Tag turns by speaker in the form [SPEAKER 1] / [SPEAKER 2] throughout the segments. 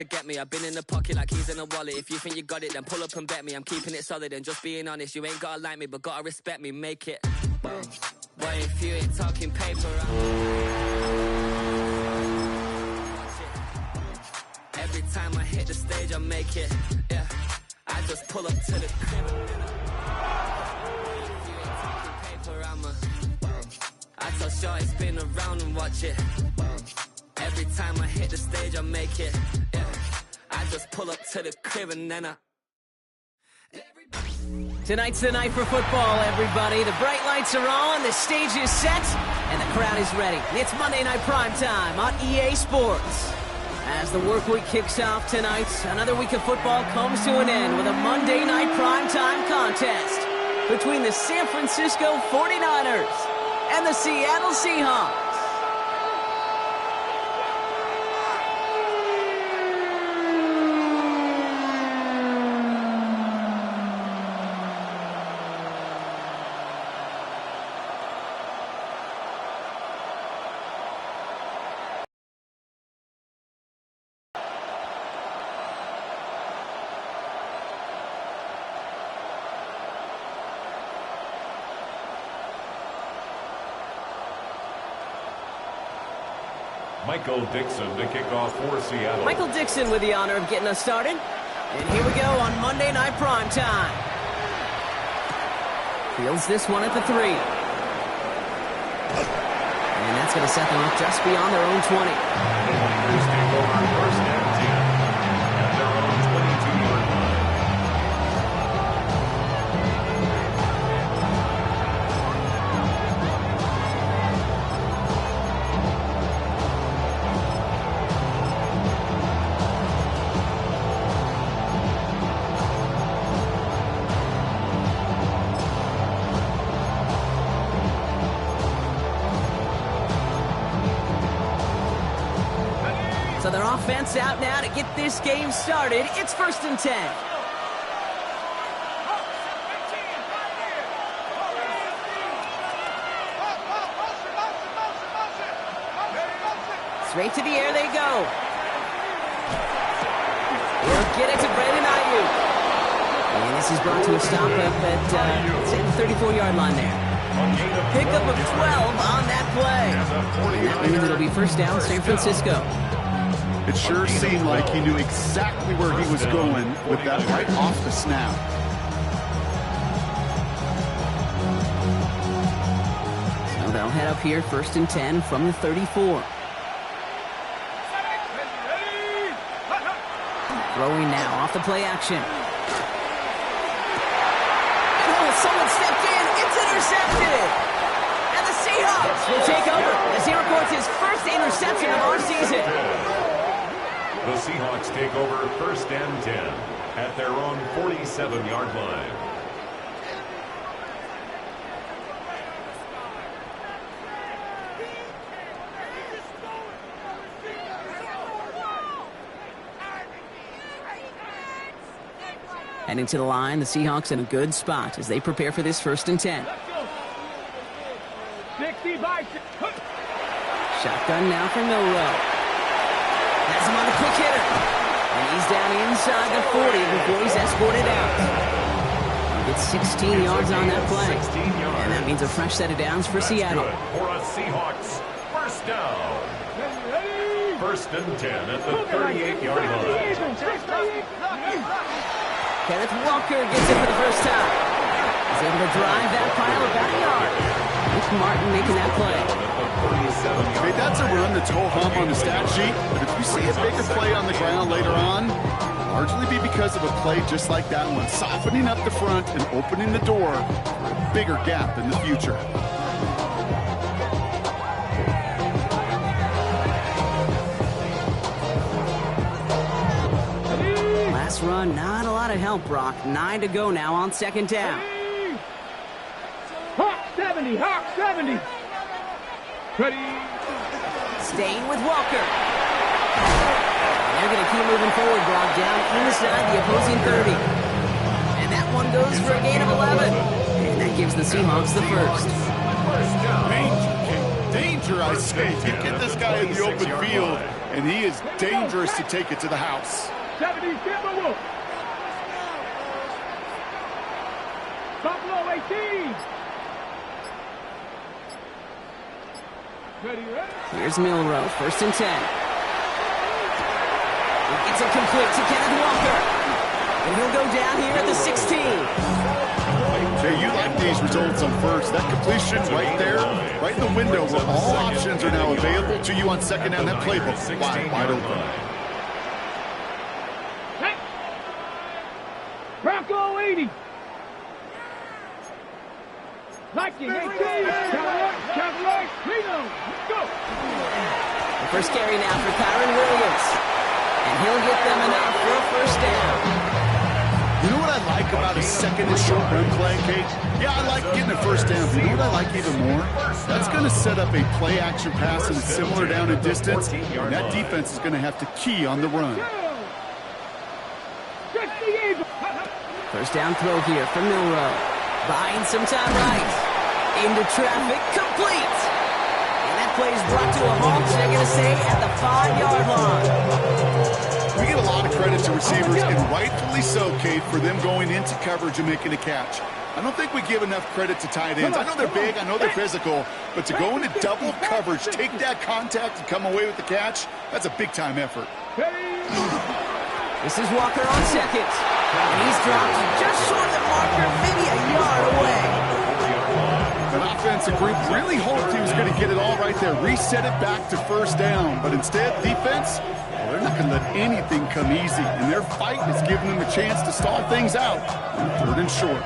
[SPEAKER 1] Get me, I've been in the pocket like keys in a wallet. If you think you got it, then pull up and bet me. I'm keeping it solid and just being honest. You ain't gotta like me, but gotta respect me, make it. Boy, if you ain't talking paper, every time I hit the stage, I make it. Yeah, I just pull up to the crib. If you ain't talking paper, I tell Shorty spin around and watch it. Every time I hit the stage, I make it. Yeah, I just pull up to the crib and then I...
[SPEAKER 2] Tonight's the night for football, everybody. The bright lights are on, the stage is set, and the crowd is ready. It's Monday Night Primetime on EA Sports. As the work week kicks off tonight, another week of football comes to an end with a Monday Night Primetime contest between the San Francisco 49ers and the Seattle Seahawks.
[SPEAKER 3] Michael Dixon to kick off for Seattle.
[SPEAKER 2] Michael Dixon with the honor of getting us started. And here we go on Monday Night Primetime. Fields this one at the 3. And that's going to set them up just beyond their own 20.
[SPEAKER 3] The Niners take over first and 10 at their own 22-yard line.
[SPEAKER 2] So their offense out now to get this game started. It's 1st and 10. Straight to the air they go. He'll get it to Brandon Ayuk. And this is brought to a stop up at the 34-yard line there. Pickup of 12 on that play. And that means it'll be first down, San Francisco.
[SPEAKER 4] It sure seemed like he knew exactly where he was going with that right off the snap.
[SPEAKER 2] So they'll head up here, 1st and 10 from the 34. Throwing now off the play action. Oh, someone stepped in. It's intercepted. And the Seahawks will take over as he records his first interception of our season.
[SPEAKER 3] The Seahawks take over 1st and 10 at their own 47-yard line.
[SPEAKER 2] Heading to the line, the Seahawks in a good spot as they prepare for this 1st and 10. Shotgun now from Milrow. Has him on the quick hitter. And he's down inside the 40 before he's escorted out. He gets 16 yards on that play. And that means a fresh set of downs for Seattle.
[SPEAKER 3] For a Seahawks first down. 1st and 10 at the 38-yard line.
[SPEAKER 2] Kenneth Walker gets it for the first time. He's able to drive that pile of backyard. Nick Martin making that play.
[SPEAKER 4] Hey, that's a run that's ho-hum on the stat sheet, but if you see a bigger play on the ground later on, largely be because of a play just like that one, softening up the front and opening the door for a bigger gap in the future.
[SPEAKER 2] Last run, not a lot of help, Brock. 9 to go now on 2nd down.
[SPEAKER 5] Hawk 70, Hawk 70. Ready.
[SPEAKER 2] Staying with Walker. They're going to keep moving forward, Brock, down inside the opposing 30. And that one goes for a gain of 11. And that gives the Seahawks the first.
[SPEAKER 3] First down.
[SPEAKER 4] Danger, I say. You get this guy in the open field, and he is dangerous to take it to the house.
[SPEAKER 5] 70, Timberwolves. Buffalo 18. Ready, ready.
[SPEAKER 2] Here's Milrow, 1st and 10. He gets it complete to Kenneth Walker. And he'll go down here at the 16.
[SPEAKER 4] Jay, you like these results on first. That completion right there, right in the window where all options are now available to you on second down. That playbook wide open.
[SPEAKER 5] Hey. Bronco 80. Liking 18. Cadillac, Reno. Let's go.
[SPEAKER 2] The first carry now for Kyron Williams. And he'll get them enough for a 1st down.
[SPEAKER 4] You know what I like about a second and short run play, Kate? Yeah, I like getting a 1st down, but you know what I like even more? That's going to set up a play-action pass and similar down in distance, and that defense is going to have to key on the run.
[SPEAKER 2] 1st down throw here for Milrow. Buying some time right. Into traffic, complete. And that play is brought to a halt, they're going to say, at the 5-yard line.
[SPEAKER 4] We get a lot of credit to receivers, and rightfully so, Kate, for them going into coverage and making a catch. I don't think we give enough credit to tight ends. I know they're big, I know they're physical, but to go into double coverage, take that contact, and come away with the catch, that's a big-time effort.
[SPEAKER 2] This is Walker on 2nd. And he's dropped just short of the marker, maybe a yard away.
[SPEAKER 4] That offensive group really hoped he was going to get it all right there, reset it back to 1st down, but instead, defense, well, they're not going to let anything come easy, and their fight is giving them a chance to stall things out on 3rd and short.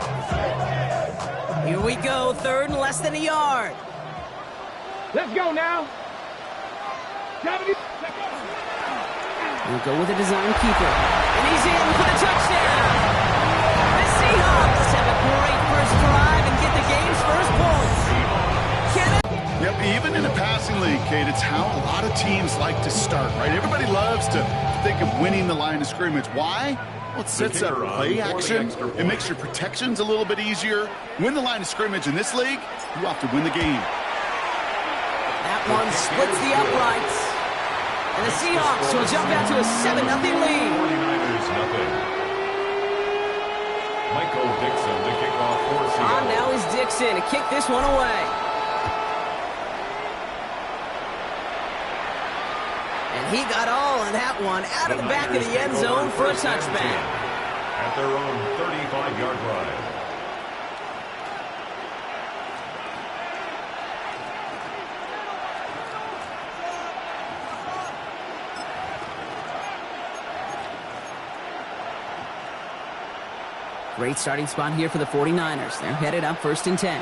[SPEAKER 2] Here we go, 3rd and less than a yard.
[SPEAKER 5] Let's go now. 70.
[SPEAKER 2] We'll go with a design keeper. And he's in for the touchdown. The Seahawks have a great first drive and get the game's first points.
[SPEAKER 4] Yep, even in a passing league, Kate, it's how a lot of teams like to start, right? Everybody loves to think of winning the line of scrimmage. Why? Well, it sets up play action. It makes your protections a little bit easier. Win the line of scrimmage in this league, you have to win the game.
[SPEAKER 2] That one splits the uprights. And the Seahawks will jump out to a 7-0 lead.
[SPEAKER 3] 49ers nothing. Michael Dixon to kick off for Seattle.
[SPEAKER 2] On now is Dixon to kick this one away. And he got all of that one out of the back of the end zone for a touchback.
[SPEAKER 3] At their own 35-yard line.
[SPEAKER 2] Great starting spot here for the 49ers. They're headed up 1st and 10.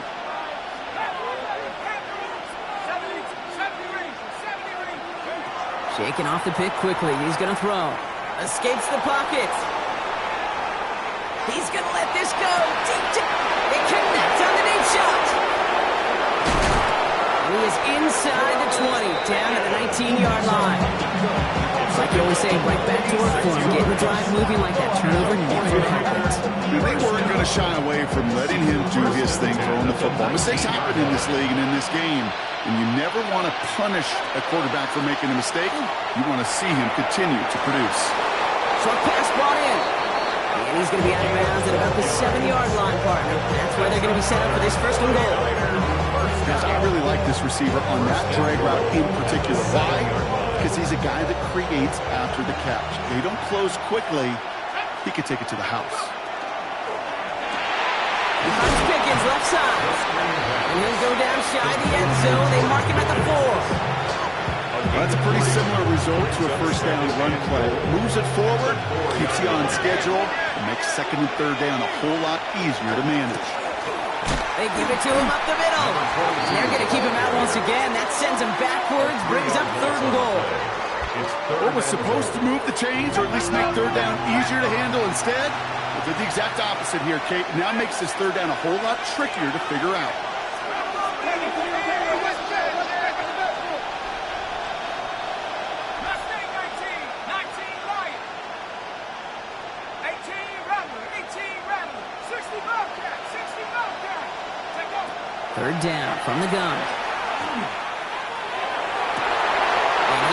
[SPEAKER 2] Shaking off the pick quickly. He's going to throw. Escapes the pocket. He's going to let this go. Deep. They connect on the deep shot. He is inside the 20, down at the 19-yard line. Like you always say, right back to work for him. Getting the drive moving like that turnover never happened.
[SPEAKER 4] They weren't going to shy away from letting him do his thing throwing the football. Mistakes happen in this league and in this game, and you never want to punish a quarterback for making a mistake. You want to see him continue to produce.
[SPEAKER 2] Short pass brought in. And he's going to be out of bounds at about the 7-yard line, partner. That's where they're going to be set up for this 1st and goal.
[SPEAKER 4] Guys, I really like this receiver on that drag route in particular. Why? Because he's a guy that creates after the catch. They don't close quickly. He could take it to the house.
[SPEAKER 2] He finds Pickens left side. And he'll go down shy of the end zone. They mark him at the 4.
[SPEAKER 4] That's a pretty similar result to a 1st down run play. Moves it forward, keeps you on schedule, and makes 2nd and 3rd down a whole lot easier to manage.
[SPEAKER 2] They give it to him up the middle. And they're going to keep him out once again. That sends him backwards, brings up 3rd and goal.
[SPEAKER 4] What was supposed to move the chains, or at least make 3rd down easier to handle instead? Well, did the exact opposite here, Kate. Now makes this 3rd down a whole lot trickier to figure out.
[SPEAKER 2] Third down from the gun.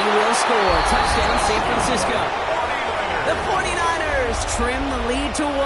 [SPEAKER 2] He will score. Touchdown, San Francisco. The 49ers trim the lead to 1.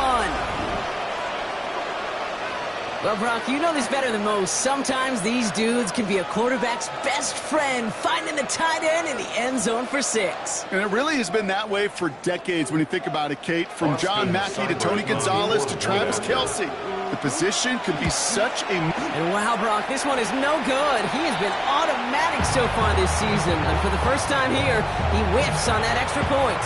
[SPEAKER 2] Well, Brock, you know this better than most. Sometimes these dudes can be a quarterback's best friend, finding the tight end in the end zone for 6.
[SPEAKER 4] And it really has been that way for decades when you think about it, Kate. From John Mackey to Tony Gonzalez to Travis Kelce. The position could be such a...
[SPEAKER 2] And wow, Brock, this one is no good. He has been automatic so far this season. And for the first time here, he whiffs on that extra point.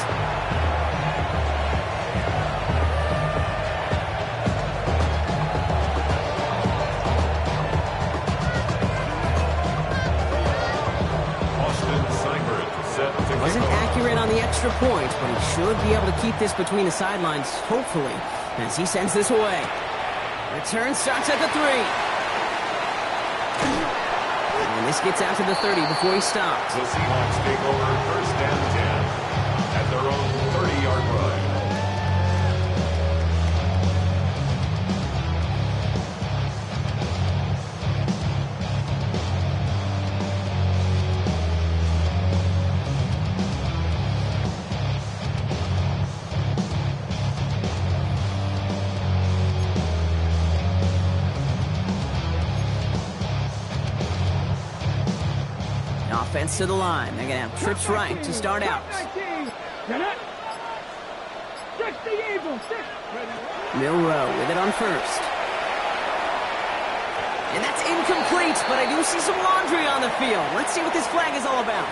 [SPEAKER 2] Wasn't accurate on the extra point, but he should be able to keep this between the sidelines, hopefully, as he sends this away. Return starts at the 3. And this gets out to the 30 before he stops.
[SPEAKER 3] The Seahawks take over first and 10 at their own 30-yard line.
[SPEAKER 2] Offense to the line. They're going to have trips right to start out. Milrow with it on first. And that's incomplete, but I do see some laundry on the field. Let's see what this flag is all about.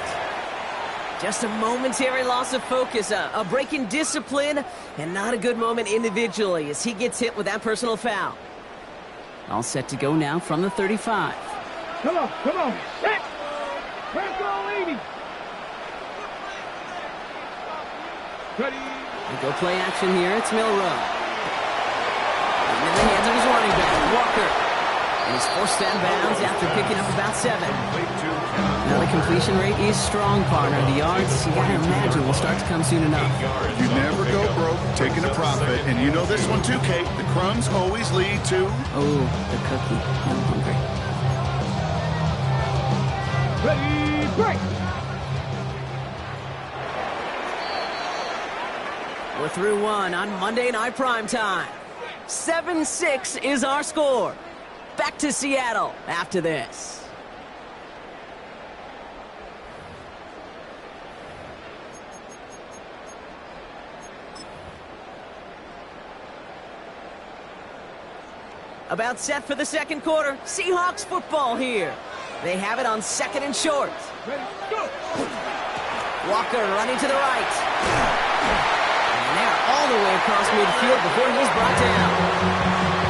[SPEAKER 2] Just a momentary loss of focus, a break in discipline, and not a good moment individually as he gets hit with that personal foul. All set to go now from the 35.
[SPEAKER 5] Come on. Set. Let's go, lady. Ready.
[SPEAKER 2] We go play action here. It's Milrow. In the hands of his running back, Walker. And he's forced out of bounds after picking up about 7. Now the completion rate is strong, partner. The yards, you gotta imagine, will start to come soon enough.
[SPEAKER 4] You never go broke taking a profit. And you know this one too, Kate. The crumbs always lead to...
[SPEAKER 2] Oh, the cookie. I'm hungry.
[SPEAKER 5] Ready, break!
[SPEAKER 2] We're through 1 on Monday Night Primetime. 7-6 is our score. Back to Seattle after this. About set for the second quarter. Seahawks football here. They have it on 2nd and short.
[SPEAKER 5] Ready, go!
[SPEAKER 2] Walker running to the right. And they're all the way across midfield before he's brought down.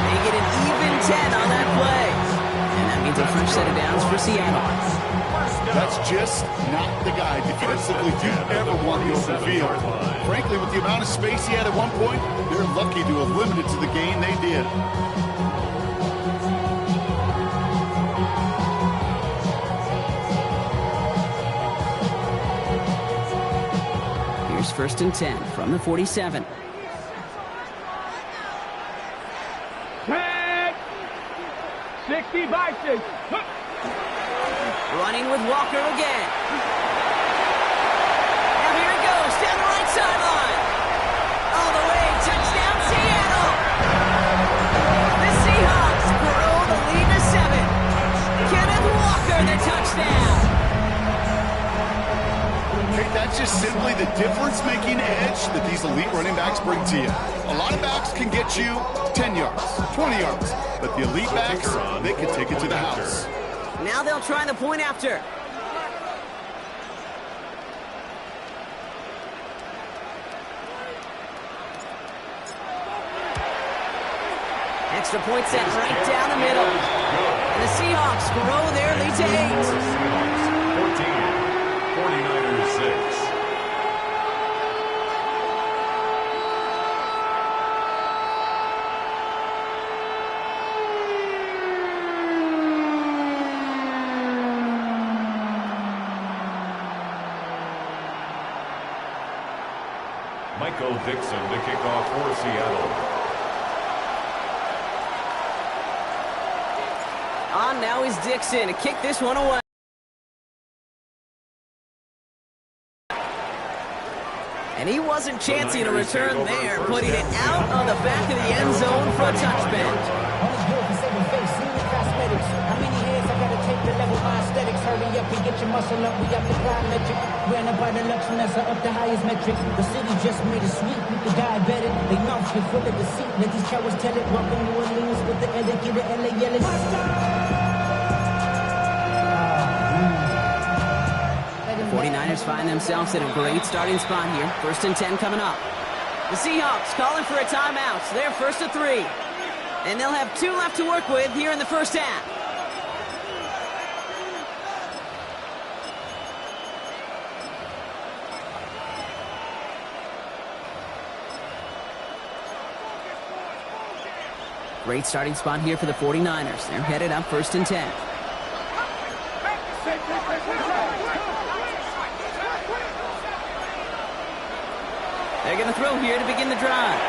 [SPEAKER 2] They get an even 10 on that play. And that means a fresh set of downs for Seattle.
[SPEAKER 4] That's just not the guy defensively you ever want the open field. Frankly, with the amount of space he had at one point, they're lucky to have limited to the gain they did.
[SPEAKER 2] Here's 1st and 10 from the 47.
[SPEAKER 5] Tag! 60-6.
[SPEAKER 2] Running with Walker again. Now here he goes, down the right sideline. All the way, touchdown Seattle. The Seahawks grow the lead to 7. Kenneth Walker, the touchdown.
[SPEAKER 4] Okay, that's just simply the difference-making edge that these elite running backs bring to you. A lot of backs can get you 10 yards, 20 yards, but the elite backs, they can take it to the house.
[SPEAKER 2] Now they'll try the point after. Extra point set right down the middle. And the Seahawks grow their lead to 8.
[SPEAKER 3] 14, 49ers 6. Michael Dixon to kick off for Seattle.
[SPEAKER 2] On now is Dixon to kick this one away. wasn't chancing a return there, putting it out on the back of the end zone for a touchback.
[SPEAKER 6] How many years I gotta take to level my aesthetics? Hurry up and get your muscle up, we up the plyometric. Ran up by the Lux and that's up the highest metrics. The city just made it sweet with the diabetic. They mouths get full of deceit, let these cowards tell it. Welcome New Orleans with the elegant, the LA yelling.
[SPEAKER 2] The 49ers find themselves in a great starting spot here. 1st and 10 coming up. The Seahawks calling for a timeout, so they're 1st and 3. And they'll have 2 left to work with here in the first half. Great starting spot here for the 49ers. They're headed up 1st and 10. They're going to throw here to begin the drive.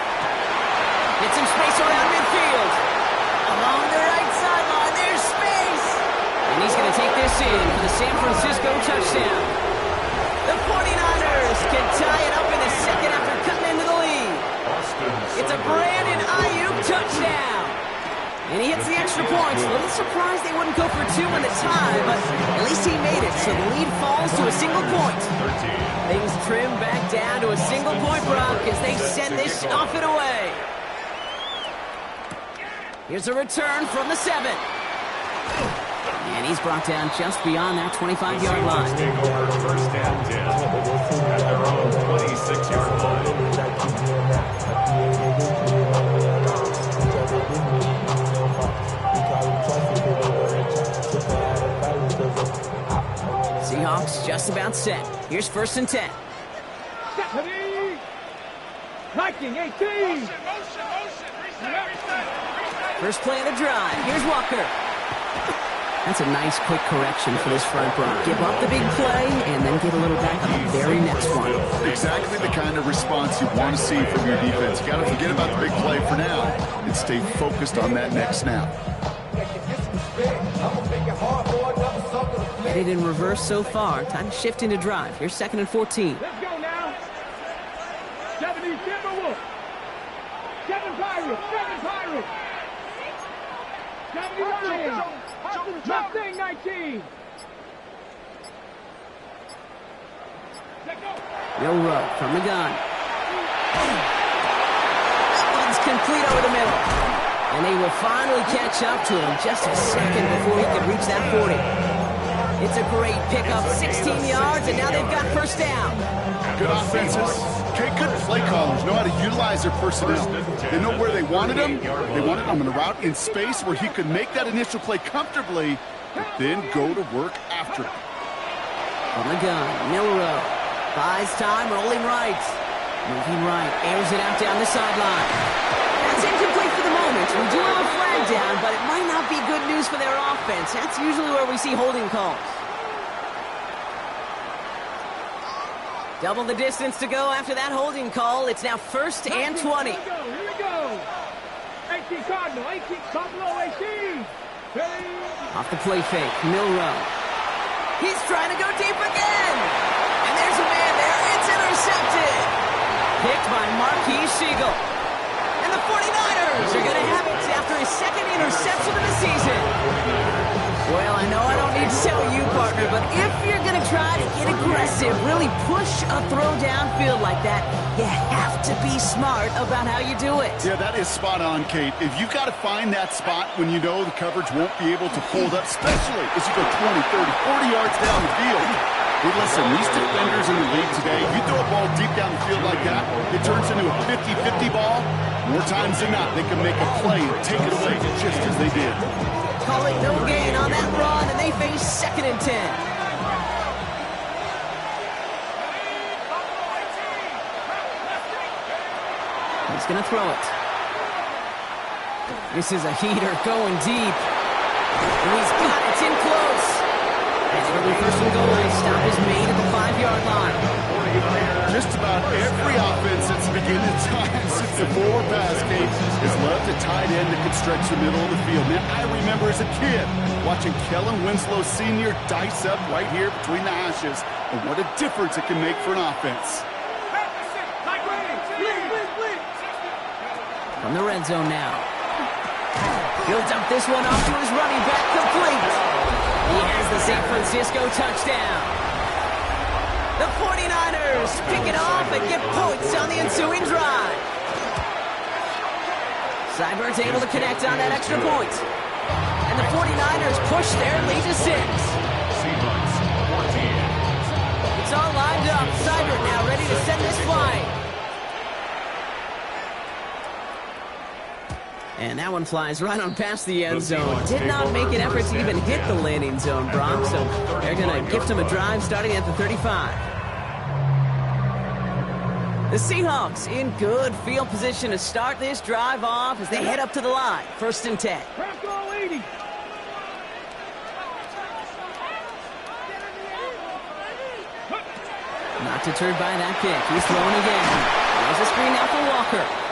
[SPEAKER 2] Get some space around midfield. Along the right sideline, there's space. And he's going to take this in for the San Francisco touchdown. The 49ers can tie it up in a second after cutting into the lead. It's a Brandon Ayuk touchdown. And he hits the extra points. A little surprised they wouldn't go for 2 in the tie, but at least he made it, so the lead falls to a single point. Things trim back down to a single point, Brock, as they send this off and away. Here's a return from the 7. And he's brought down just beyond that 25-yard line.
[SPEAKER 3] Take over 1st and 10 at their own 26-yard line.
[SPEAKER 2] Seahawks just about set. Here's 1st and 10.
[SPEAKER 5] Stephanie! Liking 18!
[SPEAKER 2] First play of the drive. Here's Walker. That's a nice quick correction for this front row. Give up the big play and then get a little back on the very next one.
[SPEAKER 4] Exactly the kind of response you want to see from your defense. You got to forget about the big play for now and stay focused on that next snap.
[SPEAKER 2] Headed in reverse so far. Time to shift into drive. Here's 2nd and 14.
[SPEAKER 5] Let's go now. 70 Timberwolves. 7 Pirates. 7 Pirates. 70 Lions. Mustang 19.
[SPEAKER 2] Milrow from the gun. That one's complete over the middle. And they will finally catch up to him just a second before he can reach that 40. It's a great pickup, 16 yards, and now they've got 1st down.
[SPEAKER 4] Good offenses. Okay, good play callers know how to utilize their personnel. They know where they wanted him. They wanted him in a route in space where he could make that initial play comfortably, but then go to work after it.
[SPEAKER 2] From the gun, Milrow buys time, rolling right. Moving right, airs it out down the sideline. That's incomplete for the moment. We do have a flag down, but it might not be good news for their offense. That's usually where we see holding calls. Double the distance to go after that holding call. It's now 1st and 20.
[SPEAKER 5] Here we go. 18 Cardinal, 18 Buffalo, 18.
[SPEAKER 2] Off the play fake, Milrow. He's trying to go deep again. And there's a man there. It's intercepted. Picked by Marquise Siegel. And the 49ers are going to have it after his 2nd interception of the season. Well, I know I don't need to tell you, partner, but if you're going to try to get aggressive, really push a throw downfield like that, you have to be smart about how you do it.
[SPEAKER 4] Yeah, that is spot on, Kate. If you got to find that spot when you know the coverage won't be able to hold up, especially as you go 20, 30, 40 yards down the field. Hey, listen, these defenders in the league today, you throw a ball deep down the field like that, it turns into a 50-50 ball. More times than not, they can make a play and take it away just as they did.
[SPEAKER 2] Call it no gain on that run, and they face 2nd and 10. He's going to throw it. This is a heater going deep. And he's got it. It's in close. And it'll be 1st and goal. Stop is made at the 5-yard line.
[SPEAKER 4] Just about every offense that's beginning time since the forward pass, Kate, has loved a tight end that could stretch the middle of the field. Man, I remember as a kid watching Kellen Winslow Sr. dice up right here between the hashes. And what a difference it can make for an offense.
[SPEAKER 2] from the red zone now. He'll dump this one off to his running back, complete. He has the San Francisco touchdown. The 49ers pick it off and get points on the ensuing drive. Seibert's able to connect on that extra point. And the 49ers push their lead to 6.
[SPEAKER 3] Seahawks 14.
[SPEAKER 2] It's all lined up. Seibert now ready to send this flying. And that one flies right on past the end zone. Did not make an effort to even hit the landing zone, Brock. So they're going to gift him a drive starting at the 35. The Seahawks in good field position to start this drive off as they head up to the line. 1st and 10. Not deterred by that kick. He's throwing again. There's a screen now for Walker.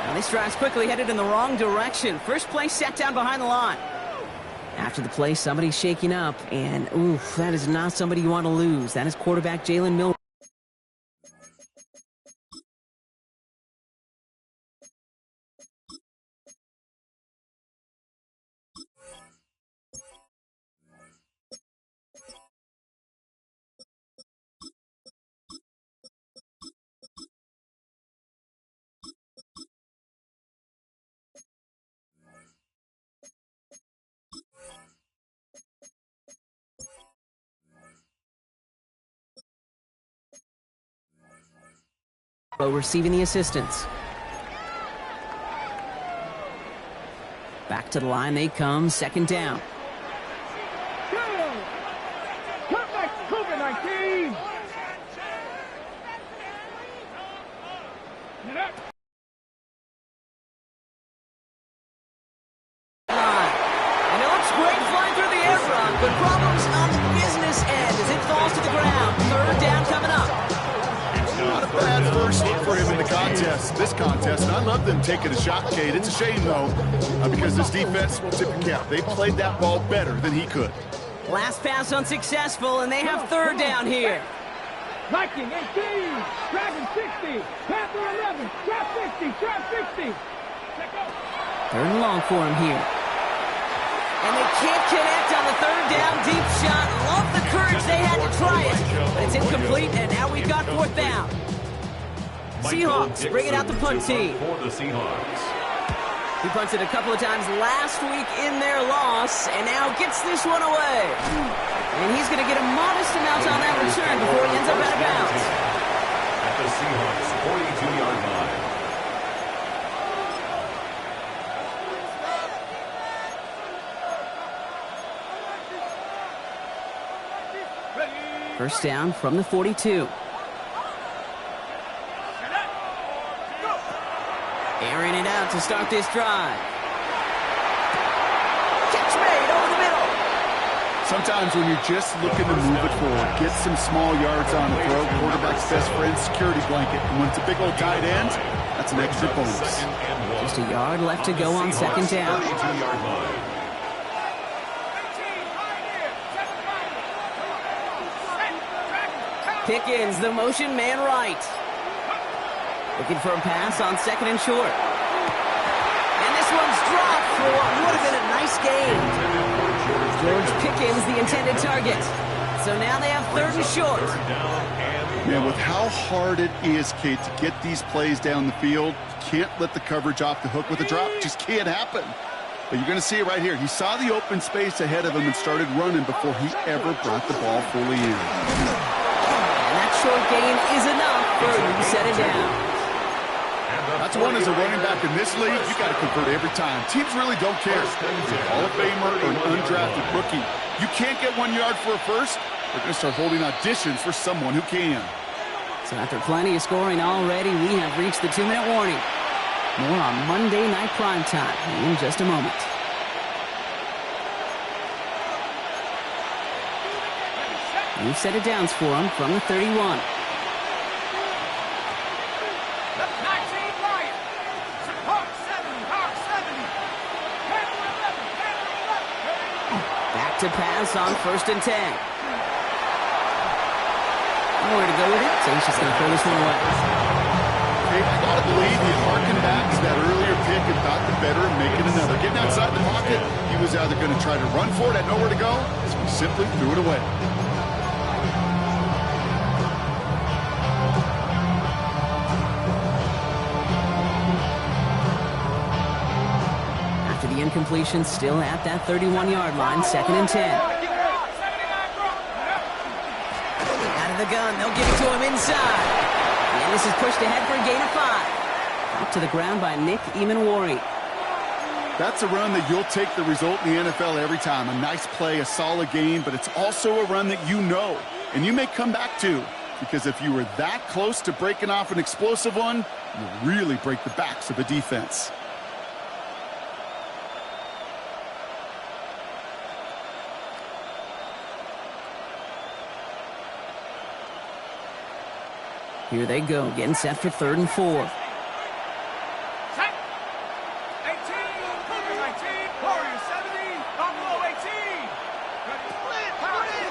[SPEAKER 2] Now this drive's quickly headed in the wrong direction. First play set down behind the line. After the play, somebody's shaking up, and oof, that is not somebody you want to lose. That is quarterback Jalen Milroe. Receiving the assistance. Back to the line they come, 2nd down.
[SPEAKER 5] Come back, COVID-19!
[SPEAKER 2] And it looks great flying through the air front, but problems on the business end as it falls to the ground. 3rd down coming up.
[SPEAKER 4] Not a bad first look for him in the contest, this contest. And I love them taking a shot, Kate. It's a shame, though, because this defense will tip your cap. They played that ball better than he could.
[SPEAKER 2] Last pass unsuccessful, and they have 3rd down here.
[SPEAKER 5] Viking 18, Dragon 60, Panther 11, Trap 50, Trap 50.
[SPEAKER 2] 3rd and long for him here. And they can't connect on the 3rd down deep shot. Love the courage they had to try it, but it's incomplete, and now we've got 4th down. Seahawks bring it out the punt team.
[SPEAKER 3] For the Seahawks.
[SPEAKER 2] He punted a couple of times last week in their loss, and now gets this one away. And he's going to get a modest amount on that return before he ends up out of bounds.
[SPEAKER 3] At the Seahawks 42-yard line.
[SPEAKER 2] First down from the 42. Airing it out to start this drive. Catch made over the middle.
[SPEAKER 4] Sometimes when you're just looking to move it forward, get some small yards on the throw, quarterback's best friend, security blanket. And when it's a big old tight end, that's an extra bonus.
[SPEAKER 2] Just a yard left to go on 2nd down.
[SPEAKER 3] 32-yard line.
[SPEAKER 2] Pickens, the motion man right. Looking for a pass on 2nd and short. And this one's dropped for what would have been a nice gain. George Pickens, the intended target. So now they have 3rd and short.
[SPEAKER 4] Man, with how hard it is, Kate, to get these plays down the field, you can't let the coverage off the hook with a drop. It just can't happen. But you're going to see it right here. He saw the open space ahead of him and started running before he ever brought the ball fully in.
[SPEAKER 2] And that short gain is enough for him to set it down.
[SPEAKER 4] That's one as a running back in this league, you got to convert every time. Teams really don't care if it's a Hall of Famer or an undrafted rookie. You can't get 1 yard for a first, they're going to start holding auditions for someone who can.
[SPEAKER 2] So after plenty of scoring already, we have reached the 2-minute warning. More on Monday Night Primetime in just a moment. New set of downs for him from the 31. Back to pass on 1st and 10. Nowhere to go with it, so he's just going to throw this one away.
[SPEAKER 4] Hey, I got to believe you harken back to that earlier pick thought the better of making another. Getting outside the pocket, he was either going to try to run for it, had nowhere to go, so he simply threw it away.
[SPEAKER 2] After the incompletion, still at that 31-yard line, 2nd and 10. Out of the gun, they'll give it to him inside. And this is pushed ahead for a gain of 5. Up to the ground by Nick Eamon-Wari.
[SPEAKER 4] That's a run that you'll take the result in the NFL every time. A nice play, a solid game, but it's also a run that you know, and you may come back to, because if you were that close to breaking off an explosive one, you really break the backs of a defense.
[SPEAKER 2] Here they go, getting set for 3rd and 4.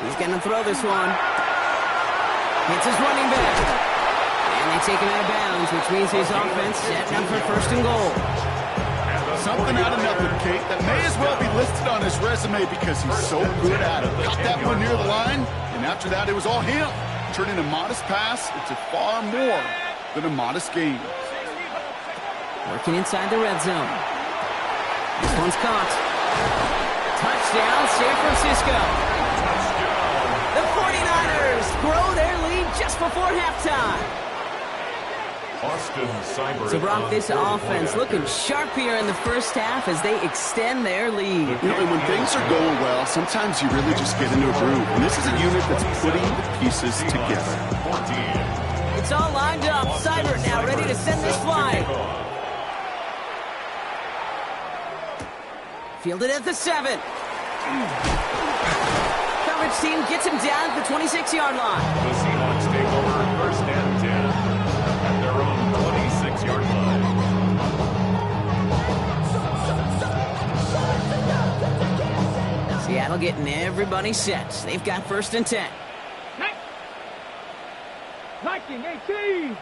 [SPEAKER 2] He's going to throw this one. Hits his running back. And they take him out of bounds, which means his offense setting up for 1st and goal.
[SPEAKER 4] Something out of nothing, Kate, that may as well be listed on his resume because he's so good at it. Caught that one near the line, and after that it was all him. Turning a modest pass into far more than a modest game.
[SPEAKER 2] Working inside the red zone. This one's caught. Touchdown, San Francisco. The 49ers grow their lead just before halftime. So, Brock, this offense looking sharp here in the first half as they extend their lead.
[SPEAKER 4] You know, and when things are going well, sometimes you really just get into a groove. And this is a unit that's putting the pieces together.
[SPEAKER 2] It's all lined up. Seibert now ready to send this flying. Fielded at the 7. Coverage team gets him down at the 26-yard line.
[SPEAKER 3] The Seahawks take over 1st and 10 at their own 26-yard line.
[SPEAKER 2] Seattle getting everybody set. They've got 1st and 10.
[SPEAKER 5] 19-18.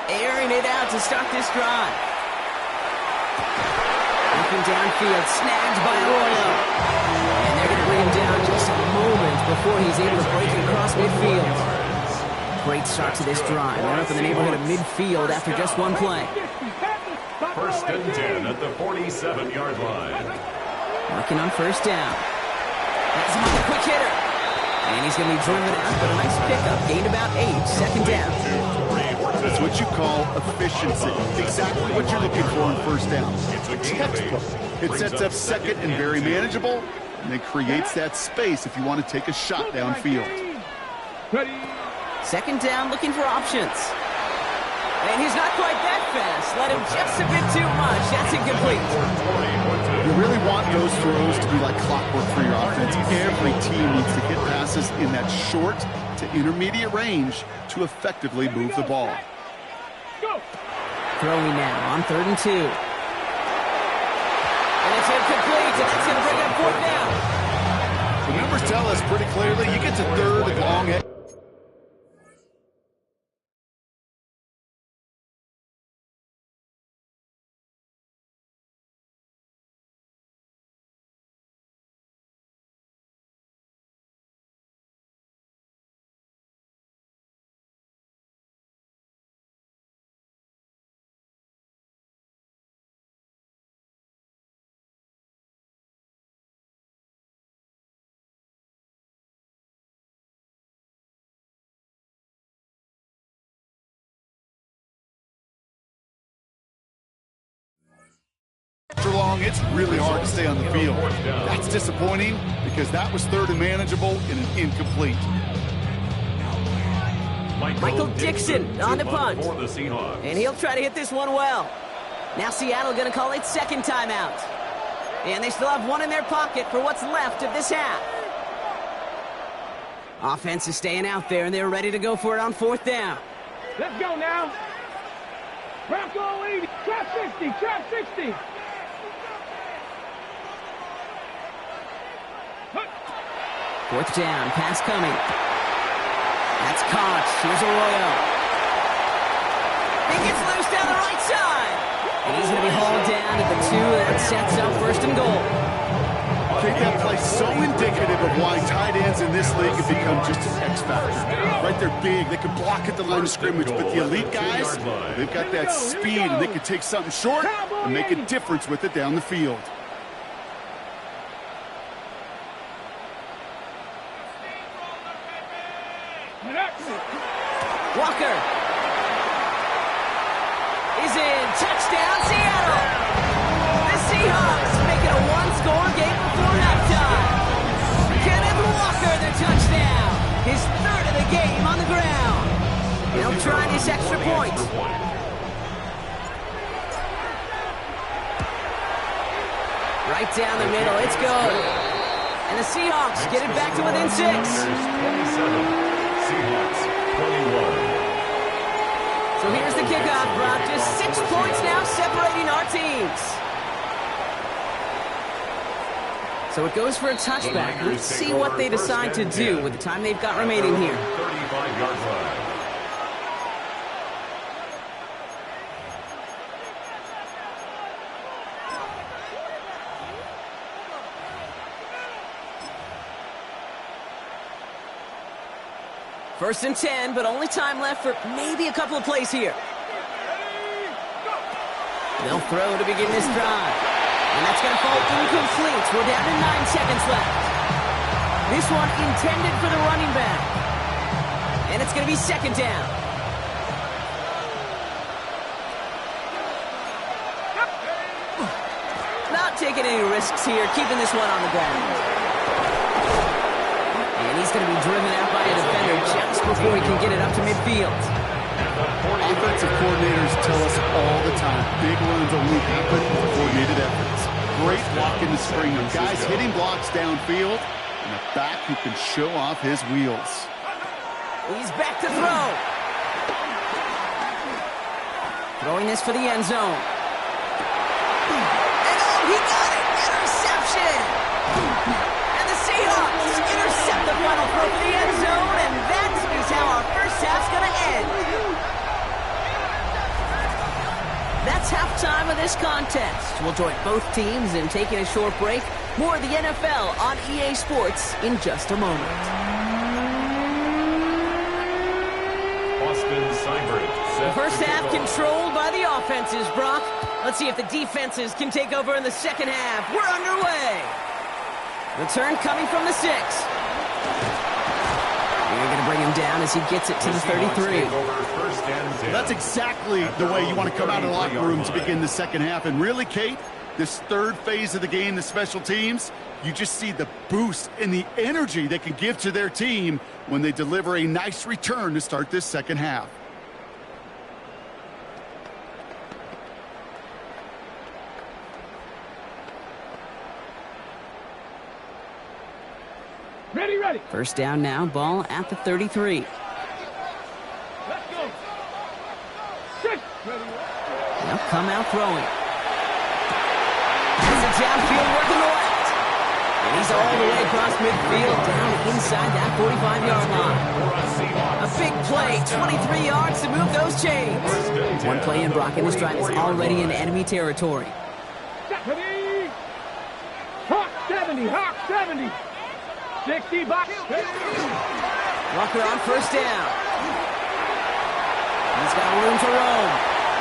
[SPEAKER 2] Airing it out to start this drive. Looking downfield, snagged by Arroyo. And they're going to bring him down just a moment before he's able to break it across midfield. Great start to this drive. They're up in the neighborhood of midfield after just one play.
[SPEAKER 3] 1st and 10 at the 47-yard line.
[SPEAKER 2] Working on 1st down. That's him on the quick hitter. And he's going to be driven out, but a nice pickup. Gained about 8. 2nd down.
[SPEAKER 4] That's what you call efficiency. Exactly what you're looking for in 1st down. Textbook. It sets up 2nd and very manageable, and it creates that space if you want to take a shot downfield.
[SPEAKER 2] 2nd down, looking for options. And he's not quite that fast. Let him just a bit too much. That's incomplete.
[SPEAKER 4] You really want those throws to be like clockwork for your offense. Every team needs to hit passes in that short to intermediate range to effectively move the ball.
[SPEAKER 2] Throwing now on 3rd and 2. And it's incomplete. And that's going to bring up 4th down.
[SPEAKER 4] The numbers tell us pretty clearly you get to 3rd and long. Long, it's really hard to stay on the field. That's disappointing because that was 3rd and manageable and an incomplete.
[SPEAKER 2] Michael Dixon on the punt. And he'll try to hit this one well. Now Seattle going to call it 2nd timeout. And they still have one in their pocket for what's left of this half. Offense is staying out there, and they're ready to go for it on 4th down.
[SPEAKER 5] Let's go now. Bronco 80, trap 60, trap 60.
[SPEAKER 2] 4th down, pass coming. That's caught. Here's Arroyo. He gets loose down the right side. And he's going to be hauled down to the 2 that sets up first and goal.
[SPEAKER 4] I think that play so indicative of why tight ends in this league have become just an X factor. Right, they're big, they can block at the line of scrimmage, but the elite guys, they've got that speed, and they can take something short and make a difference with it down the field.
[SPEAKER 2] Walker is in. Touchdown, Seattle. The Seahawks make it a one-score game before halftime. Kenneth Walker, the touchdown. His 3rd of the game on the ground. He'll try this extra point. Right down the middle. It's good. And the Seahawks get it back to within 6.
[SPEAKER 3] 27. Seahawks 21.
[SPEAKER 2] So here's the kickoff, Brock. Just 6 points now separating our teams. So it goes for a touchback. Let's see what they decide to do with the time they've got remaining here.
[SPEAKER 3] 35-yard line.
[SPEAKER 2] First and 10, but only time left for maybe a couple of plays here. They'll throw to begin this drive. And that's going to fall incomplete. We're down to 9 seconds left. This one intended for the running back. And it's going to be 2nd down. Not taking any risks here, keeping this one on the ground. And he's going to be driven out by a defender just before he can get it up to midfield.
[SPEAKER 4] Offensive coordinators tell us all the time, big runs only happen with coordinated efforts. Great block in the spring of guys hitting blocks downfield, and a back who can show off his wheels.
[SPEAKER 2] He's back to throw. Throwing this for the end zone. And oh, he got it! Interception! And the Seahawks intercept the final throw for the end zone, and that is how our first half's going to end. That's halftime of this contest. We'll join both teams in taking a short break. More of the NFL on EA Sports in just a moment. The first half controlled by the offenses, Brock. Let's see if the defenses can take over in the second half. We're underway. Return coming from the 6. They're going to bring him down as he gets it to the 33.
[SPEAKER 4] Well, that's exactly the way you want to come out of the locker room to begin the second half. And really, Kate, this third phase of the game, the special teams, you just see the boost and the energy they can give to their team when they deliver a nice return to start this second half.
[SPEAKER 5] Ready.
[SPEAKER 2] First down now, ball at the 33.
[SPEAKER 5] Let's go.
[SPEAKER 2] They'll come out throwing. There's a downfield work on the left. And he's all the way across midfield, down inside that 45-yard line. A big play, 23 yards to move those chains. One play in, Brock, and this drive is already in enemy territory.
[SPEAKER 5] Hawk 70. 60 box.
[SPEAKER 2] Walker on first down. He's got room to roam.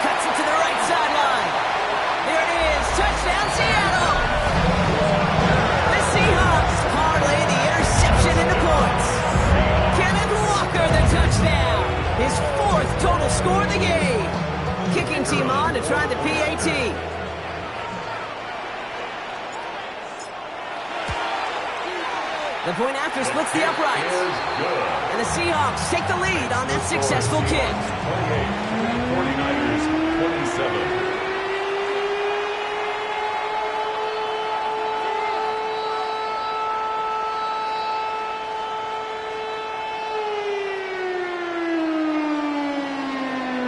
[SPEAKER 2] Cuts it to the right sideline. There it is. Touchdown, Seattle. The Seahawks parlay the interception into points. Kenneth Walker, the touchdown. His 4th total score of the game. Kicking team on to try the PAT. The point after splits the uprights. And the Seahawks take the lead on that successful kick.
[SPEAKER 3] 49ers 27.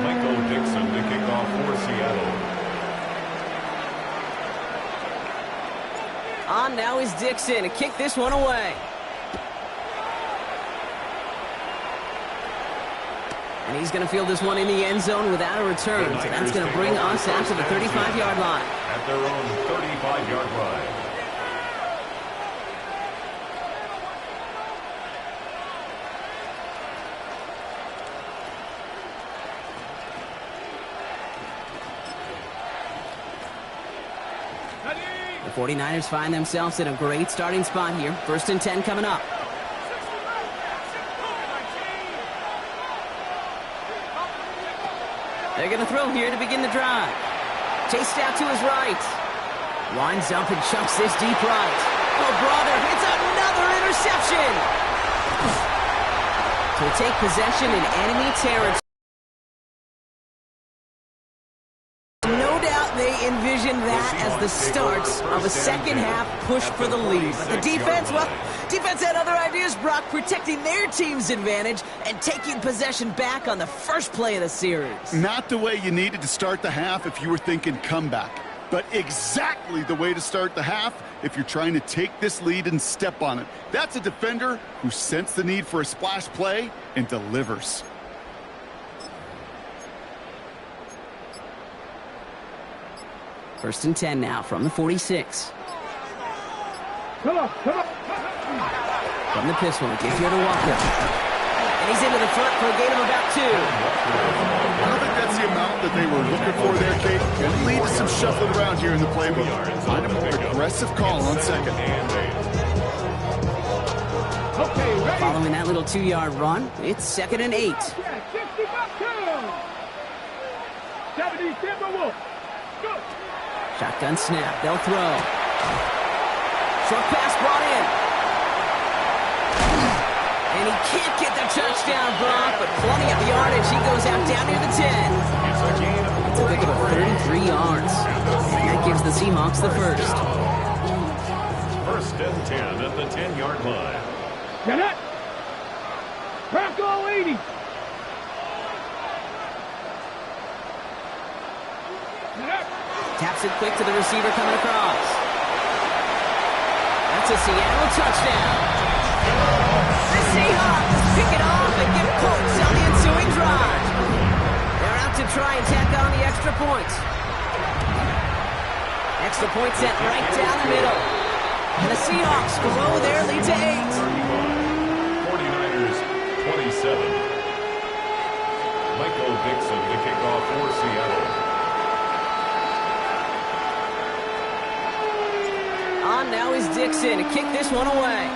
[SPEAKER 3] Michael Dixon to kick off for Seattle.
[SPEAKER 2] On now is Dixon to kick this one away. And he's going to field this one in the end zone without a return. So that's going to bring us out to the 35-yard line.
[SPEAKER 3] At their own 35-yard line.
[SPEAKER 2] The 49ers find themselves in a great starting spot here. 1st and 10 coming up. They're going to throw here to begin the drive. Chased out to his right. Winds up and chucks this deep right. Oh, brother, it's another interception. To take possession in enemy territory. No doubt they envision that as the start of a second-half push for the lead. But the defense, well, defense had other ideas, Brock, protecting their team's advantage and taking possession back on the first play of the series.
[SPEAKER 4] Not the way you needed to start the half if you were thinking comeback, but exactly the way to start the half if you're trying to take this lead and step on it. That's a defender who sensed the need for a splash play and delivers.
[SPEAKER 2] First and 10 now from the 46.
[SPEAKER 5] Come on.
[SPEAKER 2] From the pistol, gives here to Walker. And he's into the front for a gain of about 2.
[SPEAKER 4] I don't think that's the amount that they were looking for there, Kate. Can lead to some shuffling around here in the playbook. Find a more aggressive call on second.
[SPEAKER 5] Okay, ready.
[SPEAKER 2] Following that little 2-yard run, it's 2nd and 8.
[SPEAKER 5] 60 back down. 70 Timberwolves. Go.
[SPEAKER 2] Shotgun snap, they'll throw. Short pass brought in. And he can't get the touchdown, Brock, but plenty of yardage. He goes out down near the 10. It's a pick of 33 yards. And that gives the Seahawks the first.
[SPEAKER 3] 1st and 10 at the 10-yard line.
[SPEAKER 5] Get it. Crack all 80.
[SPEAKER 2] Taps it quick to the receiver coming across. That's a Seattle touchdown. The Seahawks pick it off and get points on the ensuing drive. They're out to try and tack on the extra points. Extra point set right down the middle. And the Seahawks grow their lead to 8.
[SPEAKER 3] 49ers 27. Michael Dixon to kick off for Seattle.
[SPEAKER 2] On now is Dixon to kick this one away.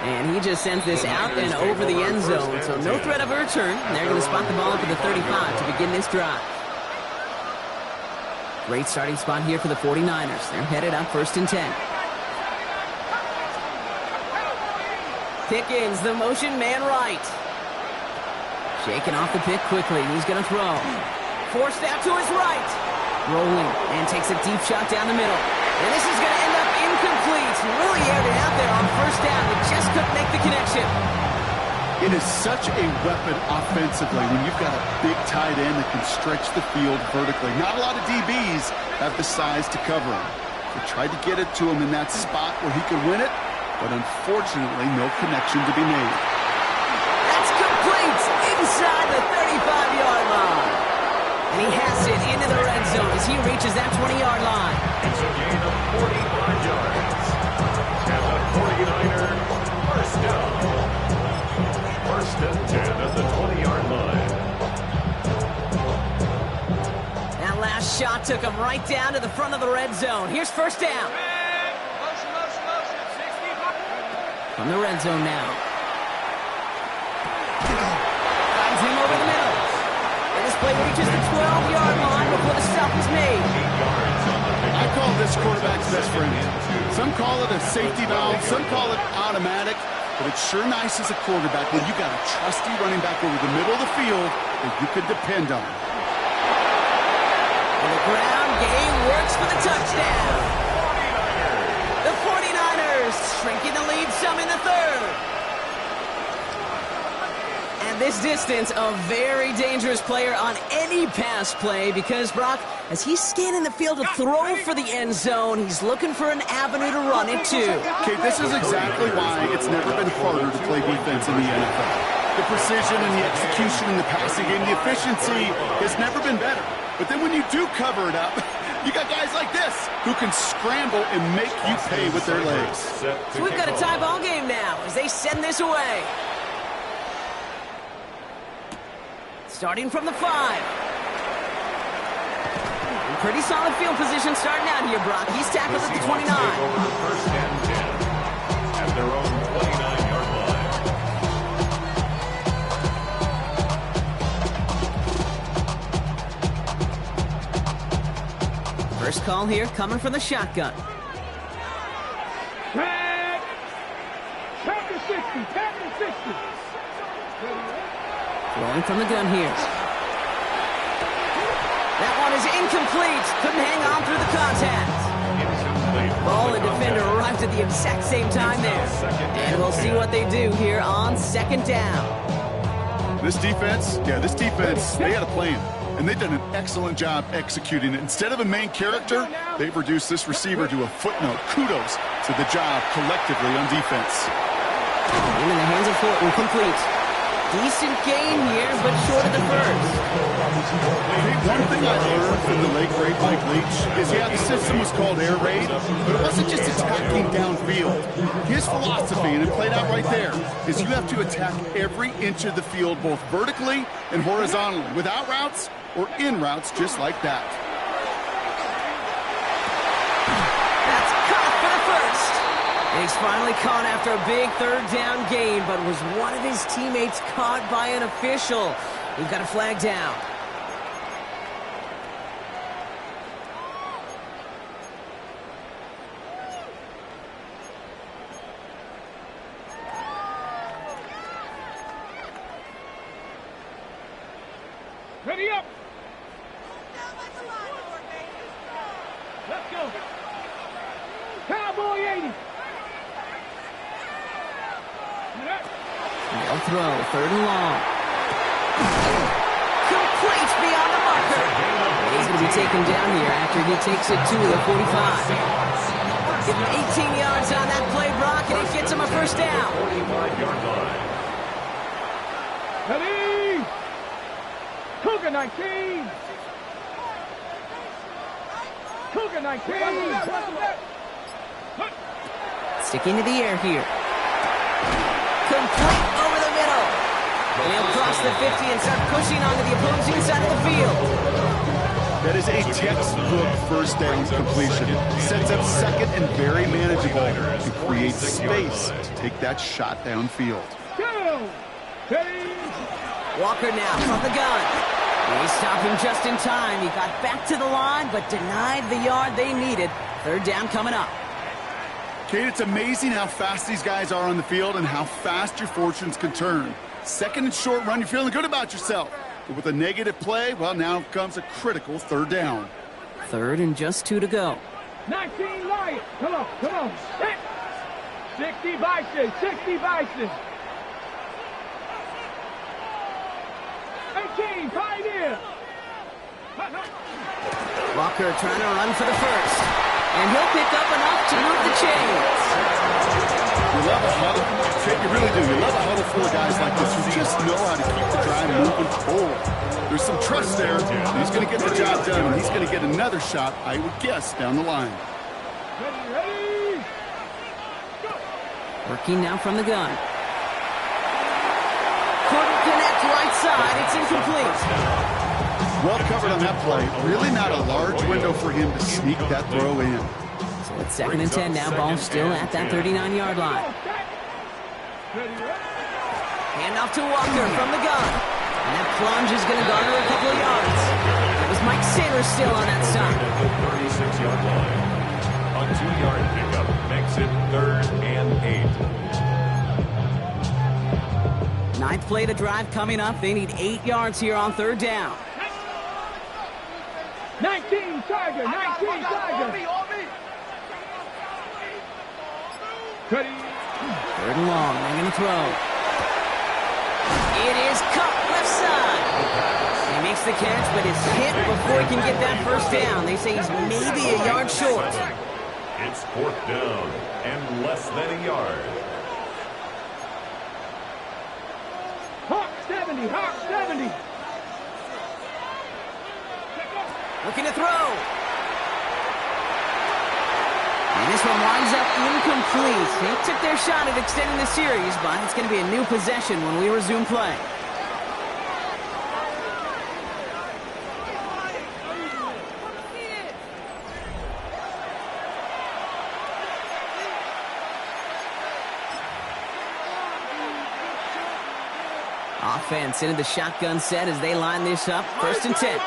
[SPEAKER 2] And he just sends this out and over the end zone. So no threat of a return. They're going to spot the ball up at the 35 to begin this drive. Great starting spot here for the 49ers. They're headed up 1st and 10. Pickens, the motion man right. Shaking off the pick quickly. He's going to throw. Forced out to his right. Rolling and takes a deep shot down the middle. And this is going to end up incomplete. Really aired it out there on 1st down, but just couldn't make the connection.
[SPEAKER 4] It is such a weapon offensively when you've got a big tight end that can stretch the field vertically. Not a lot of DBs have the size to cover him. They tried to get it to him in that spot where he could win it, but unfortunately no connection to be made.
[SPEAKER 2] That's complete inside the 35-yard line. And he has it into the red zone as he reaches that 20-yard line.
[SPEAKER 3] It's a gain of 45 yards. And the 49er first down. 1st and 10 at the 20-yard line.
[SPEAKER 2] That last shot took him right down to the front of the red zone. Here's 1st down. From the red zone now. Finds him over the middle. And this play reaches the 12-yard line before the stop is made.
[SPEAKER 4] I call this quarterback's best friend. Some call it a safety valve, some call it automatic, but it's sure nice as a quarterback when you got a trusty running back over the middle of the field that you can depend on.
[SPEAKER 2] And the ground game works for the touchdown. The 49ers shrinking the lead some in the 3rd. And this distance, a very dangerous player on any pass play because, Brock, as he's scanning the field to throw for the end zone, he's looking for an avenue to run it to.
[SPEAKER 4] Okay, this is exactly why it's never been harder to play defense in the NFL. The precision and the execution in the passing game, the efficiency has never been better. But then when you do cover it up, you got guys like this who can scramble and make you pay with their legs.
[SPEAKER 2] So we've got a tie ball game now as they send this away. Starting from the 5. Pretty solid field position starting out here, Brock. He's tackled at the 29.
[SPEAKER 3] First and 10 at their own 29-yard line.
[SPEAKER 2] First call here coming from the shotgun.
[SPEAKER 5] Tag! Tag to 60, tag to 60.
[SPEAKER 2] Throwing from the gun here. That one is incomplete. Couldn't hang on through the contact. Ball and defender arrived at the exact same time there. And we'll see what they do here on second down.
[SPEAKER 4] This defense, they had a plan. And they've done an excellent job executing it. Instead of a main character, they've reduced this receiver to a footnote. Kudos to the job collectively on defense.
[SPEAKER 2] In the hands of Thornton, complete. Decent gain here, but short of the first.
[SPEAKER 4] One thing I learned from the late great Mike Leach is, the system was called air raid, but it wasn't just attacking downfield. His philosophy, and it played out right there, is you have to attack every inch of the field, both vertically and horizontally, without routes or in routes, just like that.
[SPEAKER 2] That's caught for the first. And he's finally caught after a big third down gain, but was one of his teammates caught by an official? We've got a flag down.
[SPEAKER 5] Ready up. Let's go. Cowboy 80.
[SPEAKER 2] No throw, third and long. Complete beyond the marker. He's going to be taken down here after he takes it to the 45. Give him 18 yards on that play, Brock, and it gets him a first down.
[SPEAKER 3] 45-yard line.
[SPEAKER 5] Ready. Cougar 19. Cougar 19.
[SPEAKER 2] Sticking to the air here. Complete over the middle. And he'll cross the 50 and start pushing onto the opposing side of the field.
[SPEAKER 4] That is a textbook first down completion. Sets up second and very manageable and creates space to take that shot downfield.
[SPEAKER 5] Go. Ready.
[SPEAKER 2] Walker now from the gun. He stopped him just in time. He got back to the line, but denied the yard they needed. Third down coming up.
[SPEAKER 4] Kate, it's amazing how fast these guys are on the field and how fast your fortunes can turn. Second and short run, you're feeling good about yourself. But with a negative play, well, now comes a critical third down.
[SPEAKER 2] Third and just 2 to go.
[SPEAKER 5] 19 Lions. Come on, come on. 60 Bison, 60 Bison. 18 Pioneer.
[SPEAKER 2] Walker trying to run for the first. And he'll pick up enough to move the chains.
[SPEAKER 4] You love a huddle. Kate, you really do. You love a huddle full of guys like this who just know how to keep the drive moving forward. There's some trust there. He's going to get the job done, and he's going to get another shot, I would guess, down the line.
[SPEAKER 5] Ready. Go.
[SPEAKER 2] Working now from the gun. Couldn't connect right side. It's incomplete.
[SPEAKER 4] Well covered on that play. Really not a large window for him to sneak that throw in.
[SPEAKER 2] So it's second and 10 now. Ball still at that 39-yard line. Handoff to Walker from the gun. And that plunge is going to garner a couple of yards. It was Mike Saylor still on that side.
[SPEAKER 3] 36-yard line. A 2-yard pickup makes it 3rd and 8.
[SPEAKER 2] Ninth play to drive coming up. They need 8 yards here on third down.
[SPEAKER 5] 19 Tiger, 19 Tiger. Ready.
[SPEAKER 2] Third and long. They're going to throw. It is cut left side. He makes the catch, but it's hit before he can get that first down. They say he's maybe a yard short.
[SPEAKER 3] It's 4th down and less than a yard.
[SPEAKER 5] 70, hot 70.
[SPEAKER 2] Looking to throw. And this one winds up incomplete. They took their shot at extending the series, but it's going to be a new possession when we resume play. Offense into the shotgun set as they line this up. 1st and 10.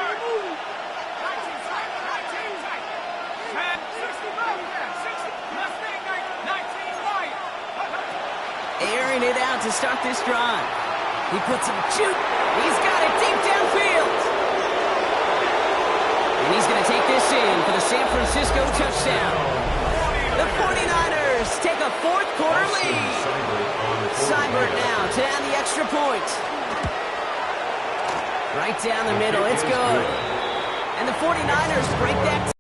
[SPEAKER 2] Airing it out to start this drive. He puts some shoot. He's got it deep downfield. And he's going to take this in for the San Francisco touchdown. The 49ers take a 4th quarter lead. Seibert now to add the extra point. Right down the middle, it's good. And the 49ers break that.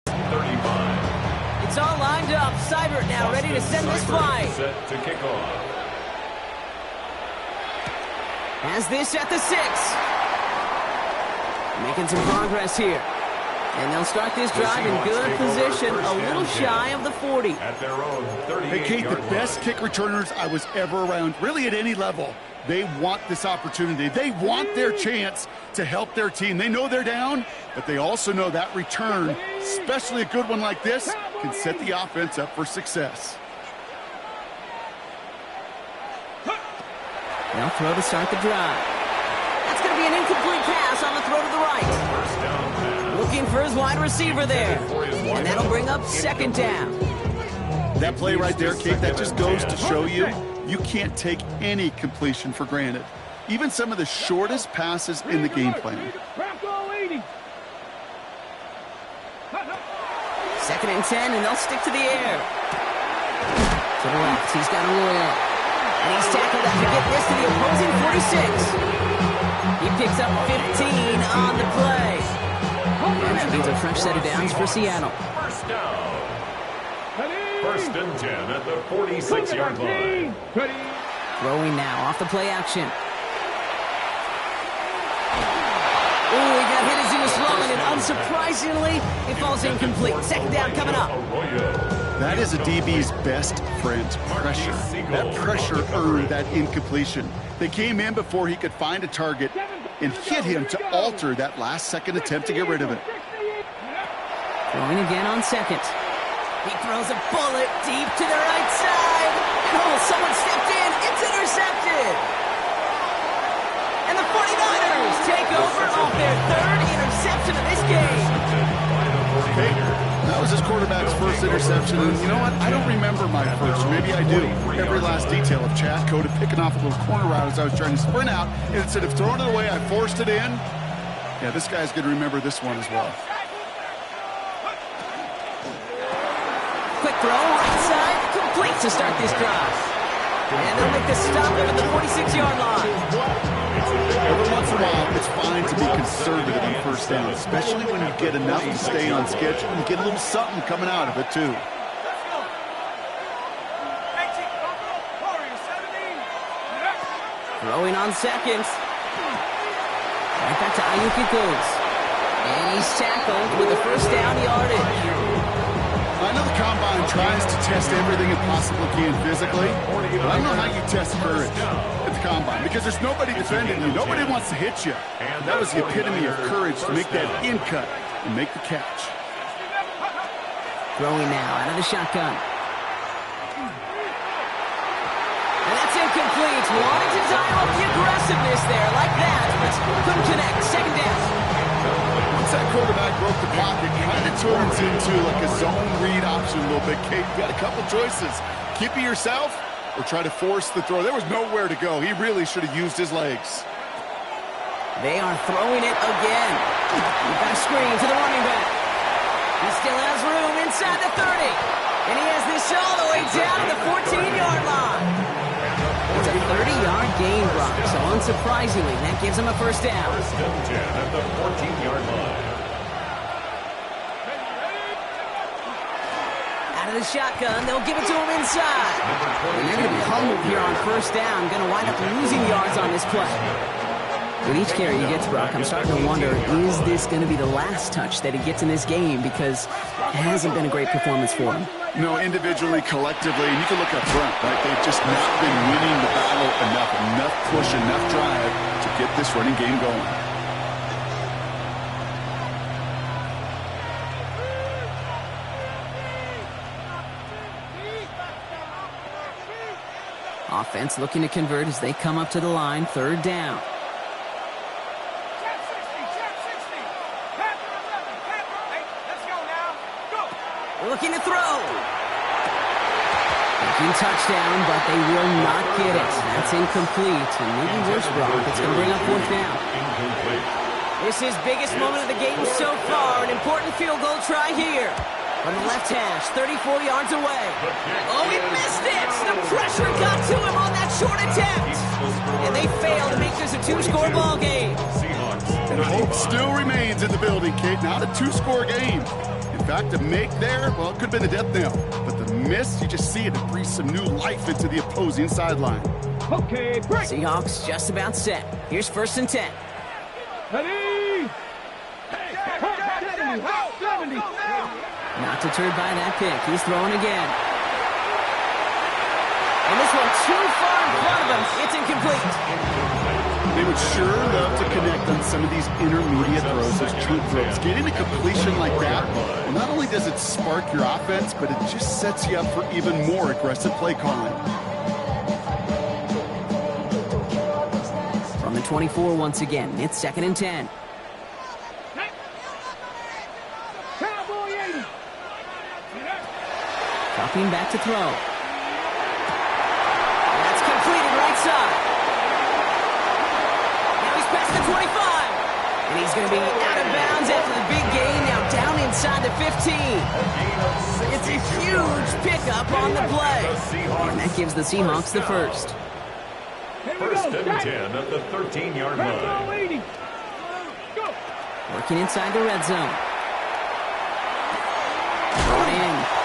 [SPEAKER 3] 35.
[SPEAKER 2] It's all lined up. Seibert now ready to send this flight.
[SPEAKER 3] Set to kick off.
[SPEAKER 2] Has this at the 6. Making some progress here. And they'll start this drive in good position, a little shy of the 40.
[SPEAKER 3] At their own 38-yard
[SPEAKER 4] Hey, Kate, the
[SPEAKER 3] line.
[SPEAKER 4] best kick returners I was ever around, really at any level. They want this opportunity. They want their chance to help their team. They know they're down, but they also know that return, especially a good one like this, can set the offense up for success.
[SPEAKER 2] They'll throw to start the drive. That's going to be an incomplete pass on the throw to the right.
[SPEAKER 3] First down pass.
[SPEAKER 2] Looking for his wide receiver there. And that'll bring up 2nd down.
[SPEAKER 4] That play right there, Kate, that just goes to show you, you can't take any completion for granted. Even some of the shortest passes in the game plan.
[SPEAKER 2] 2nd and 10, and they'll stick to the air. To the left, he's got a roll. And he's tackled after getting this to the opposing 46. He picks up 15 on the play. And that means a fresh set of downs for Seattle.
[SPEAKER 3] First down. 1st and 10 at the 46-yard line.
[SPEAKER 2] Throwing now off the play action. Oh, he got hit as he was throwing, and unsurprisingly, it falls incomplete. 2nd down coming up.
[SPEAKER 4] That is a DB's best friend, pressure. That pressure earned that incompletion. They came in before he could find a target and hit him to alter that last-second attempt to get rid of it.
[SPEAKER 2] Throwing again on 2nd. He throws a bullet deep to the right side. And oh, someone stepped in. It's intercepted. And the 49ers take over off their 3rd interception of this game.
[SPEAKER 4] Hey, that was his quarterback's first interception, and you know what? I don't remember my first. Maybe I do. Every last detail of Chad Cota picking off a little corner route as I was trying to sprint out, and instead of throwing it away, I forced it in. Yeah, this guy's going to remember this one as well.
[SPEAKER 2] Quick throw, right side, complete to start this drive. And they'll make the stop over the 46-yard line.
[SPEAKER 4] Every once in a while, it's fine to be conservative on 1st down, especially when you get enough to stay on schedule and get a little something coming out of it, too.
[SPEAKER 2] Throwing on 2nd. Right back to Ayuk it goes. And he's tackled with the 1st down yardage.
[SPEAKER 4] I know the Combine tries to test everything it possibly can physically, but I don't know how you test courage at the Combine, because there's nobody defending you. Nobody wants to hit you. And that was the epitome of courage to make that in cut and make the catch.
[SPEAKER 2] Throwing now out of the shotgun. And that's incomplete. Wanted to dial up the aggressiveness there like that, but couldn't connect. 2nd down.
[SPEAKER 4] Once that quarterback broke the pocket, kind of turns into like a zone read option a little bit. Kate, you got a couple choices. Keep it yourself or try to force the throw. There was nowhere to go. He really should have used his legs.
[SPEAKER 2] They are throwing it again. Got a screen to the running back. He still has room inside the 30. And he has this all the way down to the 14-yard line. It's a 30-yard gain, Brock, so unsurprisingly, that gives him a 1st down.
[SPEAKER 3] 1st and 10 at the 14-yard line.
[SPEAKER 2] Out of of the shotgun. They'll give it to him inside. And they're going to be humbled here on first down. Going to wind up losing yards on this play. With each carry he gets, Brock, I'm starting to wonder, is this going to be the last touch that he gets in this game? Because it hasn't been a great performance for him.
[SPEAKER 4] No, individually, collectively, and you can look up front, right? They've just not been winning the battle enough push, enough drive to get this running game going.
[SPEAKER 2] Offense looking to convert as they come up to the line, third down. Looking to throw. Thinking touchdown, but they will not get it. That's incomplete. And maybe worse, Brock. It's going to bring up fourth down. This is biggest moment of the game so far. An important field goal try here. From the left hash, 34 yards away. Oh, he missed it! The pressure got to him on that short attempt. And they fail to make this a two-score ball game.
[SPEAKER 4] And hope still remains in the building, Kate. Not a two-score game. In fact, a make there, well, it could have been a death knell. But the miss, you just see it. It breathes some new life into the opposing sideline.
[SPEAKER 5] Okay, break.
[SPEAKER 2] Seahawks just about set. Here's 1st and 10.
[SPEAKER 5] Ready? 70.
[SPEAKER 2] Not deterred by that pick. He's throwing again. And this one too far in front of him. It's incomplete.
[SPEAKER 4] They would sure love to connect on some of these intermediate throws, those chunk throws. Getting a completion like that, well, not only does it spark your offense, but it just sets you up for even more aggressive play calling.
[SPEAKER 2] From the 24 once again, it's 2nd and 10. Dropping back to throw. That's completed right side. Now he's past the 25. And he's going to be out of bounds after the big gain. Now down inside the 15. It's a huge pickup on the play. And that gives the Seahawks the first.
[SPEAKER 3] 1st and 10 at the 13-yard line.
[SPEAKER 2] Working inside the red zone. Brought in.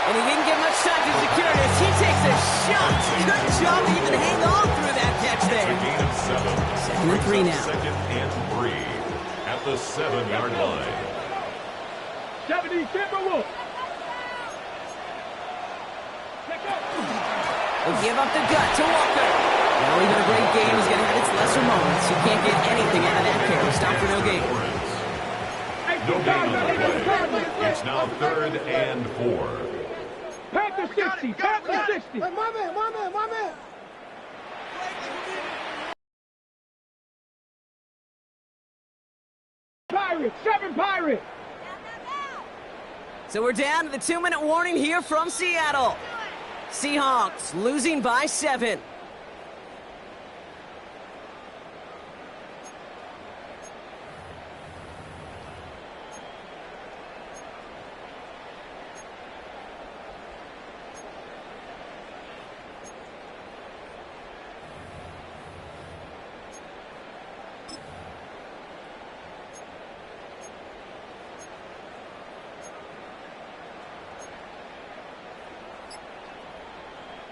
[SPEAKER 2] And he didn't get much time to secure this. He takes a shot. Good job to even hang on through that catch there.
[SPEAKER 3] Gain of 7.
[SPEAKER 2] 2nd and 3 now.
[SPEAKER 3] 2nd and 3 at the 7-yard line.
[SPEAKER 5] 70 Timberwolves.
[SPEAKER 2] Will give up the gut to Walker. Well, even a great game is going to have its lesser moments. You can't get anything out of that carry. Stop for no gain.
[SPEAKER 3] No gain on the play. It's now 3rd and 4.
[SPEAKER 5] Panther 60. Panther 60.
[SPEAKER 7] Hey, my man.
[SPEAKER 5] Pirates. 7 Pirates.
[SPEAKER 2] So we're down to the 2-minute warning here from Seattle. Seahawks losing by 7.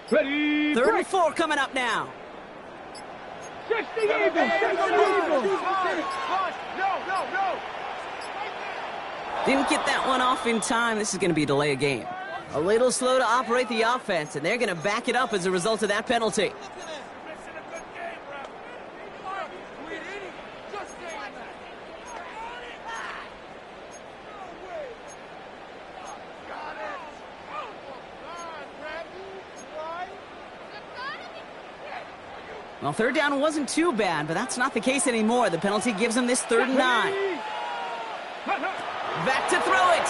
[SPEAKER 5] Ready?
[SPEAKER 2] 3rd and 4 coming up now.
[SPEAKER 5] 60 even. 60 even.
[SPEAKER 2] Didn't get that one off in time. This is going to be a delay of game. A little slow to operate the offense, and they're going to back it up as a result of that penalty. Well, 3rd down wasn't too bad, but that's not the case anymore. The penalty gives them this 3rd and 9. Back to throw it.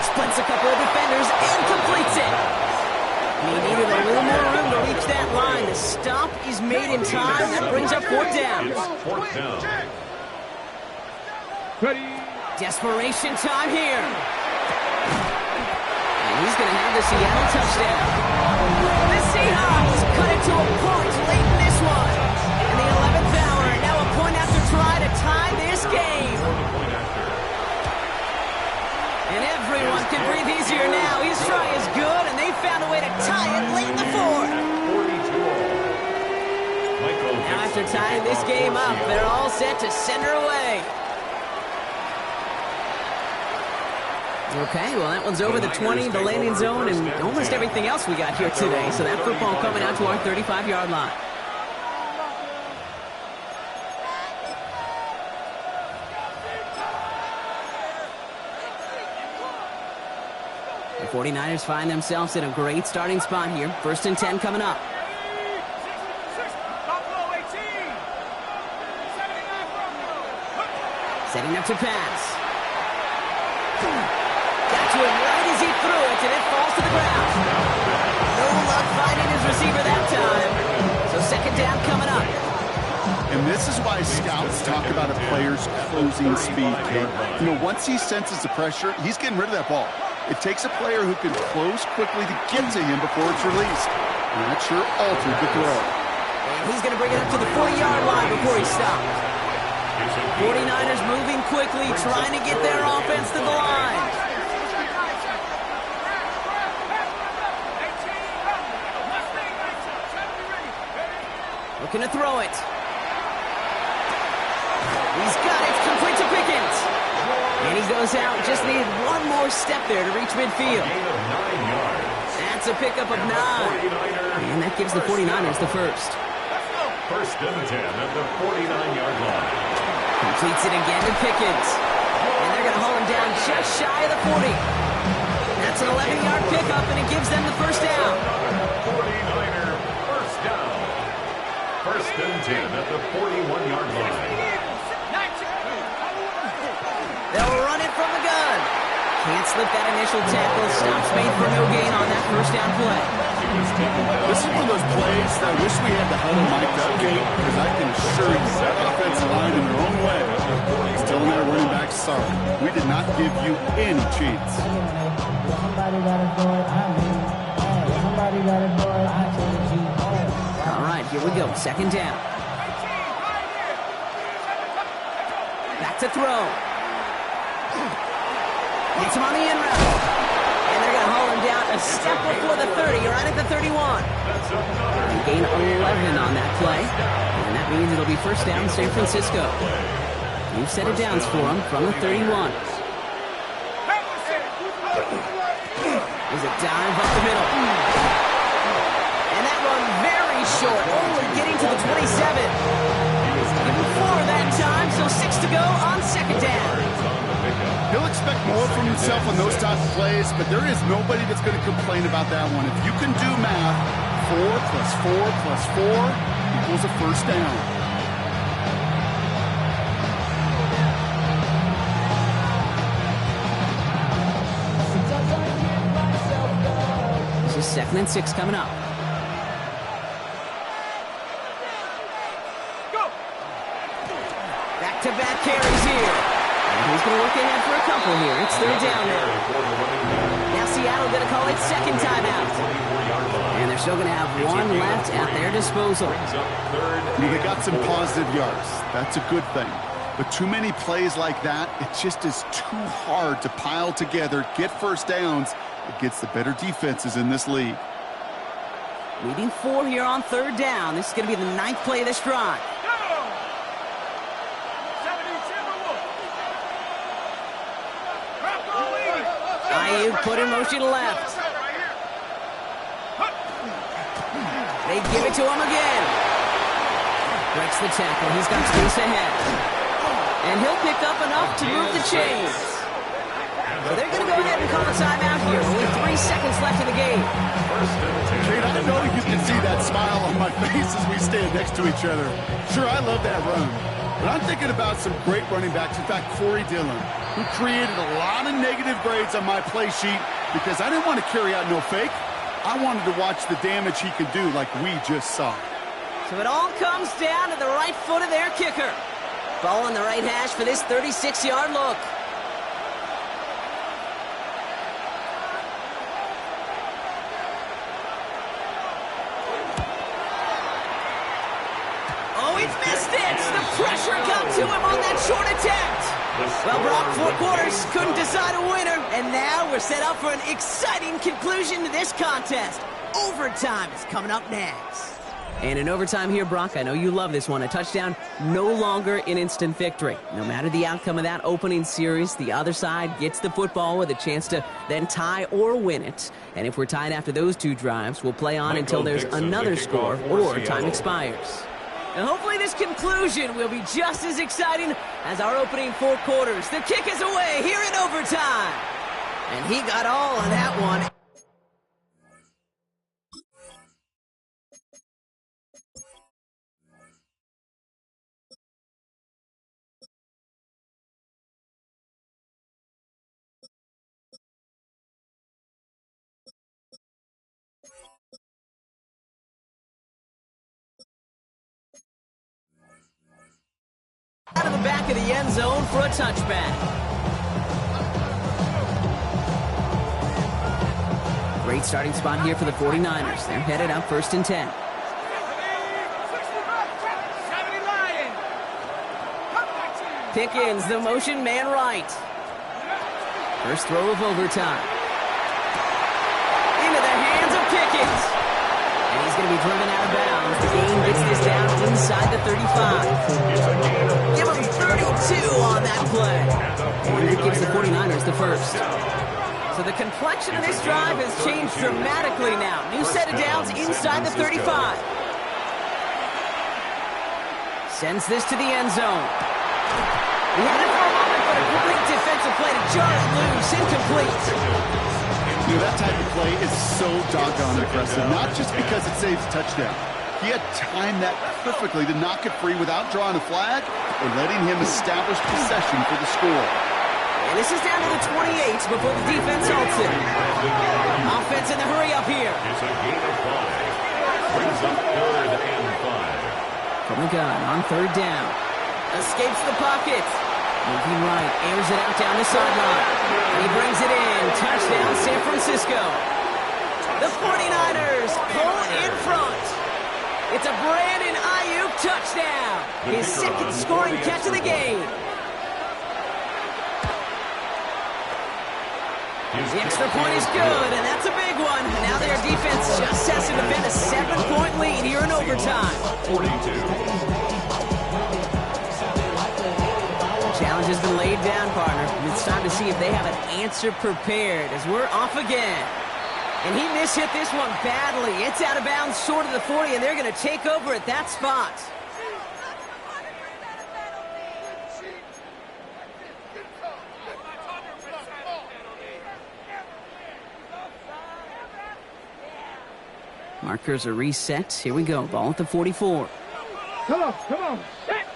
[SPEAKER 2] Splits a couple of defenders and completes it. He needed a little more room to reach that line. The stop is made in time. That brings up 4th down.
[SPEAKER 3] It's 4th down.
[SPEAKER 5] Ready?
[SPEAKER 2] Desperation time here. And he's going to have the Seattle touchdown. The Seahawks cut it to a point late in this one. In the 11th hour, now a point after try to tie this game. And everyone can breathe easier now. His try is good, and they found a way to tie it late in the fourth.
[SPEAKER 3] 42 all.
[SPEAKER 2] Now after tying this game up, they're all set to send her away. Okay, well, that one's over the 20, the landing zone, and almost everything else we got here today. So that football coming out to our 35-yard line. The 49ers find themselves in a great starting spot here. 1st and 10 coming up. Setting up to pass. Got to him right as he threw it, and it falls to the ground. No luck finding his receiver that time. So 2nd down coming up.
[SPEAKER 4] And this is why scouts talk about a player's closing speed, Kate. You know, once he senses the pressure, he's getting rid of that ball. It takes a player who can close quickly to get to him before it's released. And that sure altered the throw.
[SPEAKER 2] And he's going to bring it up to the 40-yard line before he stops. 49ers moving quickly, trying to get their offense to the line. Looking to throw it. He's got it. It's complete to Pickens. And he goes out. Just needed one more step there to reach midfield. That's a pickup of 9. And that gives the 49ers the first.
[SPEAKER 3] 1st and 10 at the 49-yard line.
[SPEAKER 2] Completes it again to Pickens. And they're going to haul him down just shy of the 40. That's an 11-yard pickup, and it gives them the first down.
[SPEAKER 3] 49er first down. 1st and 10 at the 41-yard line.
[SPEAKER 2] They'll run it from the gun. Can't slip that initial tackle. Stops made for no gain on that 1st down play.
[SPEAKER 4] This is one of those plays that I wish we had the huddle mic'd up, Kate, because I can assure you that offensive line in their own way is telling their running back, sorry, we did not give you any chance.
[SPEAKER 2] All right, here we go. 2nd down. Back to throw. Gets him on the end route. And they're going to haul him down a step before the 30, right at the 31. And gain 11 on that play. And that means it'll be 1st down San Francisco. New set of downs for him from the 31. There's a dive up the middle. And that run very short, only getting to the 27. Given 4 that time, so 6 to go on 2nd down.
[SPEAKER 4] He'll expect more from himself on those type of plays, but there is nobody that's going to complain about that one. If you can do math, 4 plus 4 plus 4 equals a 1st down.
[SPEAKER 2] This is 2nd and 6 coming up. Back-to-back carries here. He's going to look ahead for a couple here. It's 3rd down now. Now Seattle going to call it 2nd timeout. And they're still going to have 1 left at their disposal.
[SPEAKER 4] They got some positive yards. That's a good thing. But too many plays like that, it just is too hard to pile together, get 1st downs. It gets the better defenses in this league.
[SPEAKER 2] Leading 4 here on 3rd down. This is going to be the 9th play of this drive. Ayuk put in motion left. They give it to him again. Breaks the tackle. He's got space ahead. And he'll pick up enough to move the chains. So they're going to go ahead and call a timeout here. Only 3 seconds left in the game.
[SPEAKER 4] Kate, I know you can see that smile on my face as we stand next to each other. Sure, I love that run. But I'm thinking about some great running backs. In fact, Corey Dillon, who created a lot of negative grades on my play sheet because I didn't want to carry out no fake. I wanted to watch the damage he could do like we just saw.
[SPEAKER 2] So it all comes down to the right foot of their kicker. Ball on the right hash for this 36-yard look. Oh, he's missed it! The pressure got to him on that short attempt. Well, Brock, 4 quarters couldn't decide a winner, and now we're set up for an exciting conclusion to this contest. Overtime is coming up next. And in overtime here, Brock, I know you love this one. A touchdown, no longer an instant victory. No matter the outcome of that opening series, the other side gets the football with a chance to then tie or win it. And if we're tied after those 2 drives, we'll play on until there's another score or time expires. And hopefully this conclusion will be just as exciting as our opening 4 quarters. The kick is away here in overtime. And he got all of that one. Out of the back of the end zone for a touchback. Great starting spot here for the 49ers. They're headed up 1st and 10. Pickens, the motion man right. First throw of overtime. Into the hands of Pickens. And he's going to be driven out of bounds. The game gets this down inside the 35. Give him 32 on that play. And it gives the 49ers the first. So the complexion of this drive has changed dramatically now. New set of downs inside the 35. Sends this to the end zone. He had it for a moment, but a great defensive play to jar it loose. Incomplete.
[SPEAKER 4] You know, that type of play is so doggone aggressive, not just because it saves a touchdown. He had timed that perfectly to knock it free without drawing a flag or letting him establish possession for the score.
[SPEAKER 2] And this is down to the 28 before the defense halts it. Offense in the hurry up here.
[SPEAKER 3] It's a gain of 5. Brings up 3rd and 5.
[SPEAKER 2] From the gun on 3rd down. Escapes the pocket. Moving right, airs it out down the sideline. And he brings it in. Touchdown, San Francisco. The 49ers pull in front. It's a Brandon Ayuk touchdown. His 2nd scoring catch of the game. The extra point is good, and that's a big one. Now their defense just has to defend a 7-point lead here in overtime.
[SPEAKER 3] 42.
[SPEAKER 2] Challenge has been laid down, partner. It's time to see if they have an answer prepared as we're off again. And he mishit this one badly. It's out of bounds short of the 40, and they're going to take over at that spot. Markers are reset. Here we go. Ball at the 44.
[SPEAKER 5] Come on. Set.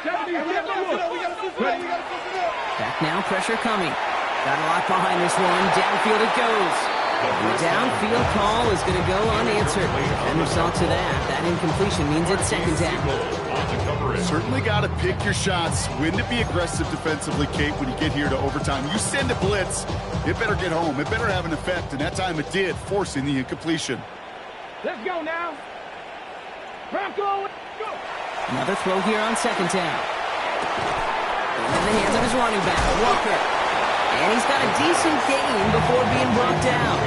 [SPEAKER 5] 70,
[SPEAKER 2] Back now, pressure coming. Got a lot behind this one. Downfield it goes. And the downfield call is going to go unanswered. Defender saw to that. That incompletion means it's 2nd down.
[SPEAKER 4] Certainly got to pick your shots. When to be aggressive defensively, Kate, when you get here to overtime. You send a blitz, it better get home. It better have an effect, and that time it did, forcing the incompletion.
[SPEAKER 5] Let's go now. Bronco, go.
[SPEAKER 2] Another throw here on 2nd down. In the hands of his running back, Walker. And he's got a decent gain before being brought down.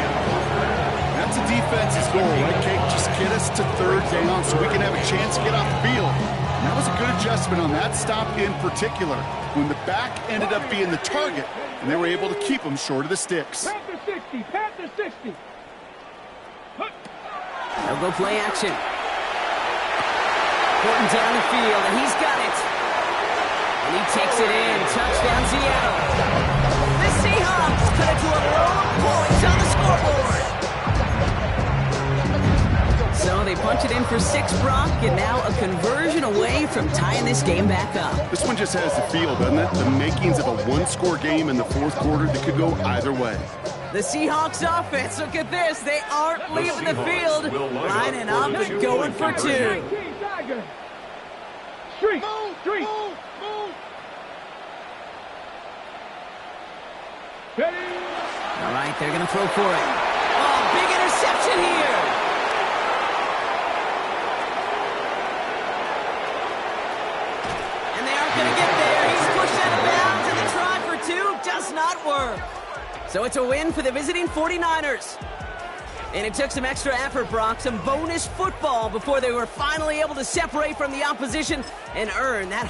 [SPEAKER 4] That's a defense's goal, right, Kate? Just get us to 3rd down so we can have a chance to get off the field. And that was a good adjustment on that stop in particular, when the back ended up being the target, and they were able to keep him short of the sticks.
[SPEAKER 5] Panther 60, Panther 60.
[SPEAKER 2] They'll go play action. Porting down the field, and he's got it. And he takes it in. Touchdown, Seattle. The Seahawks cut it to a roll of points on the scoreboard. So they punch it in for 6, Brock, and now a conversion away from tying this game back up.
[SPEAKER 4] This one just has the feel, doesn't it? The makings of a 1-score game in the 4th quarter that could go either way.
[SPEAKER 2] The Seahawks offense, look at this. They aren't leaving the field. Lining up and going for 2.
[SPEAKER 5] Street.
[SPEAKER 2] All right, they're going to throw for it. Oh, big interception here. And they aren't going to get there. He's pushed out of bounds. So it's a win for the visiting 49ers. And it took some extra effort, Brock, some bonus football before they were finally able to separate from the opposition and earn that